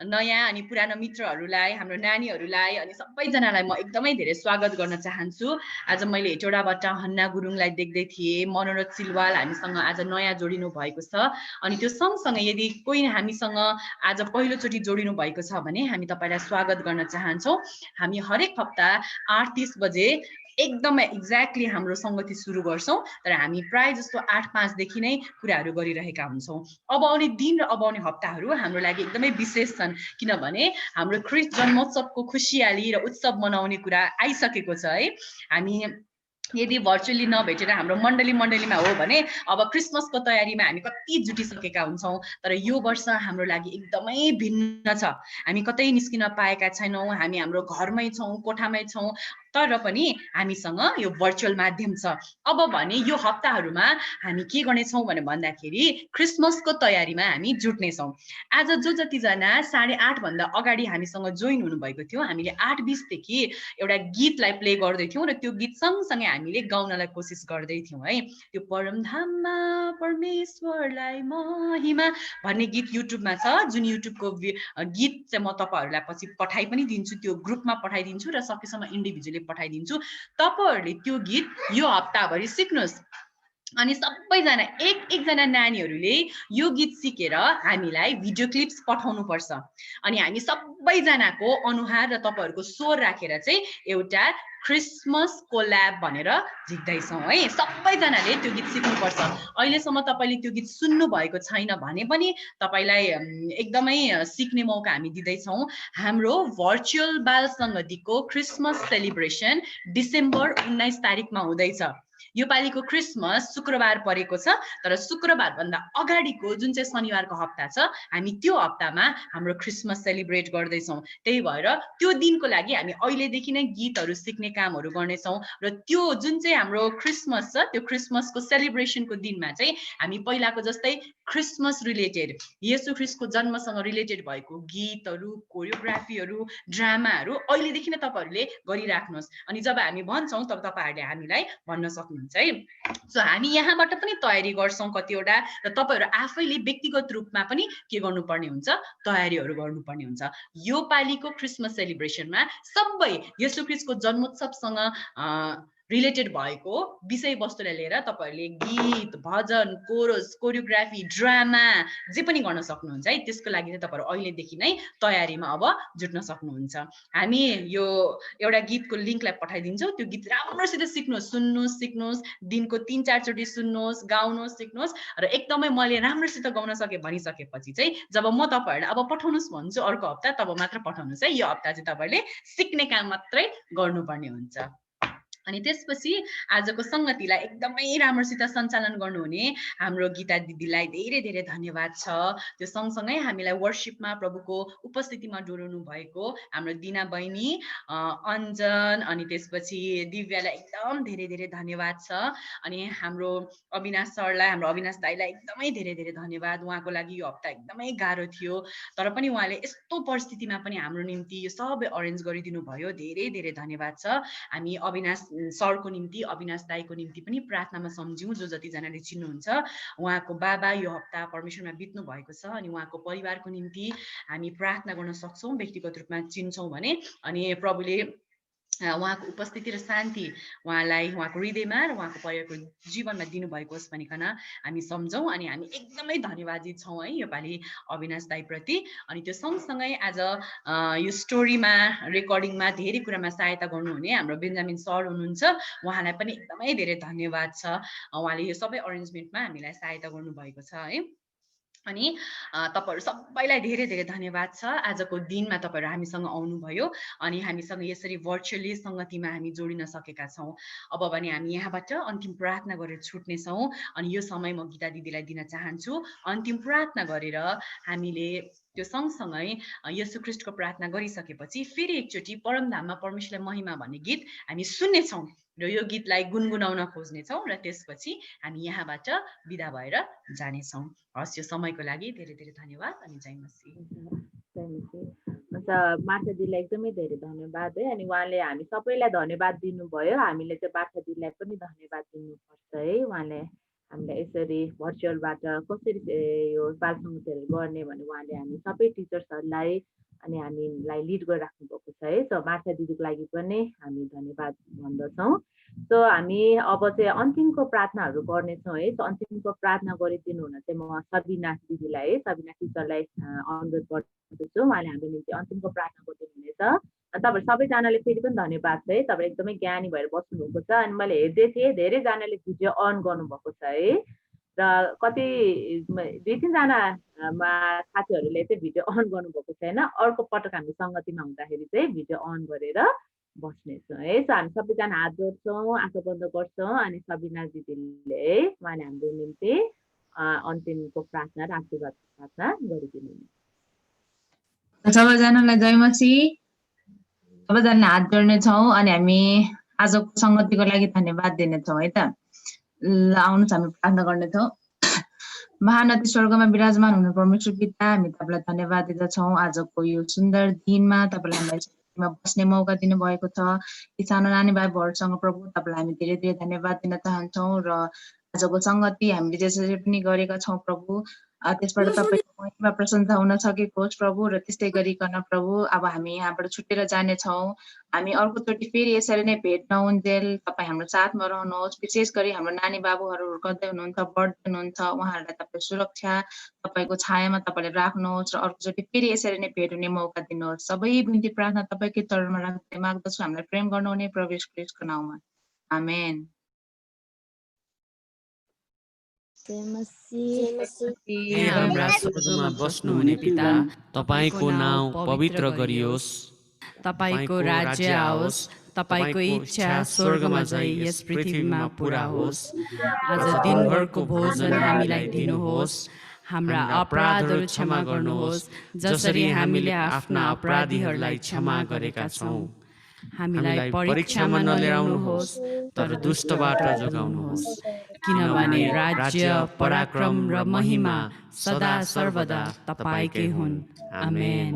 नयाँ अनि पुरानो मित्रहरूलाई, हाम्रो नानीहरूलाई अनि सबैजनालाई म एकदमै धेरै स्वागत गर्न चाहन्छु। आज मैले हेटौडाबाट हन्ना गुरुङलाई देख्दै थिएँ, मनोरथ सिलवाल हामीसँग आज नयाँ जोडिनु भएको छ। अनि त्यो सँगसँगै यदि कोही हामीसँग आज पहिलोचोटि जोडिनु भएको छ भने हामी तपाईँलाई स्वागत गर्न चाहन्छौँ। हामी हरेक हप्ता 8:30 बजे एकदमै एक्ज्याक्टली हाम्रो सङ्गति सुरु गर्छौँ, तर हामी प्राय जस्तो 8:05 देखि नै कुराहरू गरिरहेका हुन्छौँ। अब आउने दिन र अब आउने हप्ताहरू हाम्रो लागि एकदमै विशेष छन्, किनभने हाम्रो ख्रिस्ट जन्मोत्सवको खुसियाली र उत्सव मनाउने कुरा आइसकेको छ है। हामी यदि भर्चुअली नभेटेर हाम्रो मण्डलीमा हो भने अब क्रिसमसको तयारीमा हामी कति जुटिसकेका हुन्छौँ, तर यो वर्ष हाम्रो लागि एकदमै भिन्न छ। हामी कतै निस्किन पाएका छैनौँ, हामी हाम्रो घरमै छौँ, कोठामै छौँ, तर पनि हामीसँग यो भर्चुअल माध्यम छ। अब भने यो हप्ताहरूमा हामी के गर्नेछौँ भने भन्दाखेरि क्रिसमसको तयारीमा हामी जुट्नेछौँ। आज जो जतिजना 8:30 भन्दा अगाडि हामीसँग जोइन हुनुभएको थियो, हामीले 8:20 देखि एउटा गीतलाई प्ले गर्दै थियौँ र त्यो गीत सँगसँगै हामीले गाउनलाई कोसिस गर्दै थियौँ है। त्यो परमधाममा परमेश्वरलाई महिमा भन्ने गीत युट्युबमा छ, जुन युट्युबको गीत चाहिँ म तपाईँहरूलाई पछि पठाइ पनि दिन्छु, त्यो ग्रुपमा पठाइदिन्छु र सकेसम्म इन्डिभिजुअली पठाइदिन्छु। तपाईँहरूले त्यो गीत यो हप्ताभरि सिक्नुहोस्। अनि सबैजना एकजना नानीहरूले यो गीत सिकेर हामीलाई भिडियो क्लिप्स पठाउनु पर्छ। अनि हामी सबैजनाको अनुहार र तपाईँहरूको स्वर राखेर चाहिँ एउटा क्रिसमस कोल्याब भनेर झिक्दैछौँ है। सबैजनाले त्यो गीत सिक्नुपर्छ। अहिलेसम्म तपाईँले त्यो गीत सुन्नु भएको छैन भने पनि तपाईँलाई एकदमै सिक्ने मौका हामी दिँदैछौँ। हाम्रो भर्चुअल बाल सङ्गतिको क्रिसमस सेलिब्रेसन डिसेम्बर 19 तारिकमा हुँदैछ। यो पालिको क्रिसमस शुक्रबार परेको छ, तर शुक्रबार भन्दा अगाडिको जुन चाहिँ शनिबारको हप्ता छ, हामी त्यो हप्तामा हाम्रो क्रिसमस सेलिब्रेट गर्दैछौँ। त्यही भएर त्यो दिनको लागि हामी अहिलेदेखि नै गीतहरू सिक्ने कामहरू गर्नेछौँ र त्यो जुन चाहिँ हाम्रो क्रिसमस छ, त्यो क्रिसमसको सेलिब्रेसनको दिनमा चाहिँ हामी पहिलाको जस्तै क्रिसमस रिलेटेड, येशू ख्रिस्टको जन्मसँग रिलेटेड भएको गीतहरू, कोरियोग्राफीहरू, ड्रामाहरू अहिलेदेखि नै तपाईँहरूले गरिराख्नुहोस्। अनि जब हामी भन्छौँ तब तपाईँहरूले हामीलाई भन्न सक्नुहुन्छ है। सो हामी यहाँबाट पनि तयारी गर्छौँ कतिवटा, र तपाईँहरू आफैले व्यक्तिगत रूपमा पनि के गर्नुपर्ने हुन्छ, तयारीहरू गर्नुपर्ने हुन्छ। यो पालिको क्रिसमस सेलिब्रेसनमा सबै येशू ख्रिस्टको जन्मोत्सवसँग रिलेटेड भएको विषयवस्तुलाई लिएर तपाईँहरूले गीत, भजन, कोरस, कोरियोग्राफी, ड्रामा जे पनि गर्न सक्नुहुन्छ है। त्यसको लागि चाहिँ तपाईँहरू अहिलेदेखि नै तयारीमा अब जुट्न सक्नुहुन्छ। हामी यो एउटा गीतको लिङ्कलाई पठाइदिन्छौँ, त्यो गीत राम्रोसित सिक्नुहोस्, सुन्नुहोस्, सिक्नुहोस्, दिनको 3-4 चोटि सुन्नुहोस्, गाउनुहोस्, सिक्नुहोस् र एकदमै मैले राम्रोसित गाउन सकेँ भनिसकेपछि चाहिँ जब म तपाईँहरूलाई अब पठाउनुहोस् भन्छु अर्को हप्ता, तब मात्र पठाउनुहोस् है। यो हप्ता चाहिँ तपाईँले सिक्ने काम मात्रै गर्नुपर्ने हुन्छ। अनि त्यसपछि आजको सङ्गतिलाई एकदमै राम्रोसित सञ्चालन गर्नुहुने हाम्रो गीता दिदीलाई धेरै धेरै धन्यवाद छ। त्यो सँगसँगै हामीलाई वर्शिपमा प्रभुको उपस्थितिमा डोराउनु भएको हाम्रो दिना बहिनी, अञ्जन, अनि त्यसपछि दिव्यालाई एकदम धेरै धेरै धन्यवाद छ। अनि हाम्रो अविनाश सरलाई, हाम्रो अविनाश दाईलाई एकदमै धेरै धेरै धन्यवाद। उहाँको लागि यो हप्ता एकदमै गाह्रो थियो, तर पनि उहाँले यस्तो परिस्थितिमा पनि हाम्रो निम्ति यो सबै अरेन्ज गरिदिनु भयो। धेरै धेरै धन्यवाद छ। हामी अविनाश सरको निम्ति, अविनाश दाईको निम्ति पनि प्रार्थनामा सम्झ्यौँ। जो जतिजनाले चिन्नुहुन्छ, उहाँको बाबा यो हप्ता परमेश्वरमा बित्नु भएको छ, अनि उहाँको परिवारको निम्ति हामी प्रार्थना गर्न सक्छौँ व्यक्तिगत रूपमा चिन्छौँ भने। अनि प्रभुले उहाँको उपस्थिति र शान्ति उहाँलाई, उहाँको हृदयमा र उहाँको परिवारको जीवनमा दिनुभएको होस् भनिकन हामी सम्झौँ। अनि हामी एकदमै धन्यवादित छौँ है योपालि अविनाश दाईप्रति। अनि त्यो सँगसँगै आज यो स्टोरीमा, रेकर्डिङमा धेरै कुरामा सहायता गर्नुहुने हाम्रो बेन्जामिन सर हुनुहुन्छ, उहाँलाई पनि एकदमै धेरै धन्यवाद छ। उहाँले यो सबै अरेन्जमेन्टमा हामीलाई सहायता गर्नुभएको छ है। अनि तपाईँहरू सबैलाई धेरै धेरै धन्यवाद छ। आजको दिनमा तपाईँहरू हामीसँग आउनुभयो अनि हामीसँग यसरी भर्चुअली सङ्गतिमा हामी जोडिन सकेका छौँ। अब भने हामी यहाँबाट अन्तिम प्रार्थना गरेर छुट्नेछौँ। अनि यो समय म गीता दिदीलाई दिन चाहन्छु। अन्तिम प्रार्थना गरेर हामीले त्यो सँगसँगै येशू ख्रिस्टको प्रार्थना गरिसकेपछि फेरि एकचोटि परमधाममा परमेश्वरलाई महिमा भन्ने गीत हामी सुन्नेछौँ र यो गीतलाई गुनगुनाउन खोज्नेछौँ र त्यसपछि हामी यहाँबाट बिदा भएर जानेछौँ। हस्, यो समयको लागि धेरै धेरै धन्यवाद। अनि जय मसीह। जय मसीह। अन्त माछा दिदीलाई एकदमै धेरै धन्यवाद है। अनि उहाँले हामी सबैलाई धन्यवाद दिनुभयो, हामीले चाहिँ बाछा दिदीलाई पनि धन्यवाद दिनुपर्छ है। उहाँले हामीलाई यसरी भर्चुअलबाट कसरी यो बाल सङ्गीतहरू गर्ने भने उहाँले हामी सबै टिचर्सहरूलाई अनि हामीलाई लिड गरिराख्नु भएको छ है। सो मार्था दिदीको लागि पनि हामी धन्यवाद भन्दछौँ। सो हामी अब चाहिँ अन्तिमको प्रार्थनाहरू गर्नेछौँ है। सो अन्तिमको प्रार्थना गरिदिनु हुन चाहिँ म सबिना दिदीलाई है, सबिना टिचरलाई अनुरोध गर्दछु। उहाँले हाम्रो निम्ति अन्तिमको प्रार्थना गरिदिनु हुनेछ। तपाईँहरू सबैजनाले फेरि पनि धन्यवाद छ है, तपाईँहरू एकदमै ज्ञानी भएर बस्नुभएको छ। अनि मैले हेर्दै थिएँ धेरैजनाले भिडियो अन गर्नुभएको छ है, र कति 2-3जना साथीहरूले चाहिँ भिडियो अन गर्नुभएको छैन। अर्को पटक हामी सङ्गतिमा हुँदाखेरि चाहिँ भिडियो अन गरेर बस्नेछौँ है। सो हामी सबैजना हात जोड्छौँ, आँखा बन्द गर्छौँ, अनि सबिना दिदीले है उहाँले हाम्रो निम्ति अन्तिमको प्रार्थना र आशीर्वाद प्रार्थना गरिदिनु हुनेछ। सबैजनालाई जय मसीह। सबैजनाले हात जोड्नेछौँ अनि हामी आजको सङ्गतिको लागि धन्यवाद दिनेछौँ है त। ल आउनुहोस् हामी प्रार्थना गर्नेछौँ। महान अति स्वर्गमा विराजमान हुनु परमेश्वर पिता, हामी तपाईँलाई धन्यवाद दिँदछौँ आजको यो सुन्दर दिनमा तपाईँले हामीलाई सङ्गतिमा बस्ने मौका दिनुभएको छ। यी सानो नानी भाइ बहिनीहरूसँग प्रभु तपाईँलाई हामी धेरै धेरै धन्यवाद दिन चाहन्छौँ। र आजको सङ्गति हामीले जसरी पनि गरेका छौँ प्रभु, त्यसबाट तपाईँको महिमा प्रशंसा हुन सकेको होस् प्रभु। र त्यस्तै गरिकन प्रभु अब हामी यहाँबाट छुटेर जानेछौँ। हामी अर्कोचोटि फेरि यसरी नै भेट नहुन्जेल तपाईँ हाम्रो साथमा रहनुहोस्। विशेष गरी हाम्रो नानी बाबुहरू हुर्काउँदै हुनुहुन्छ, बढ्दै हुनुहुन्छ, उहाँहरूलाई तपाईँ सुरक्षा तपाईँको छायामा तपाईँले राख्नुहोस्। र अर्कोचोटि फेरि यसरी नै भेट हुने मौका दिनुहोस्। सबै बिन्ती प्रार्थना तपाईँकै चरणमा राख्दै माग्दछु, हामीलाई प्रेम गर्नुहुने प्रवेश क्रिस्टको नाउँमा, आमेन। हे हाम्रा स्वर्गमा बस्नुहुने पिता, तपाईको नाउँ पवित्र गरियोस्, तपाईको राज्य आओस्, तपाईको इच्छा स्वर्गमा झै यस पृथ्वीमा पूरा होस्। आज दिनभरको भोजन हामीलाई दिनुहोस्, हाम्रा अपराधहरू क्षमा गर्नुहोस् जसरी हामीले आफ्ना अपराधीहरूलाई क्षमा गरेका छौँ। हामीलाई परीक्षामा नल्याउनुहोस् तर दुष्टबाट जोगाउनुहोस्, किनभने राज्य, पराक्रम र महिमा सदा सर्वदा तपाईकै हुन्। आमेन।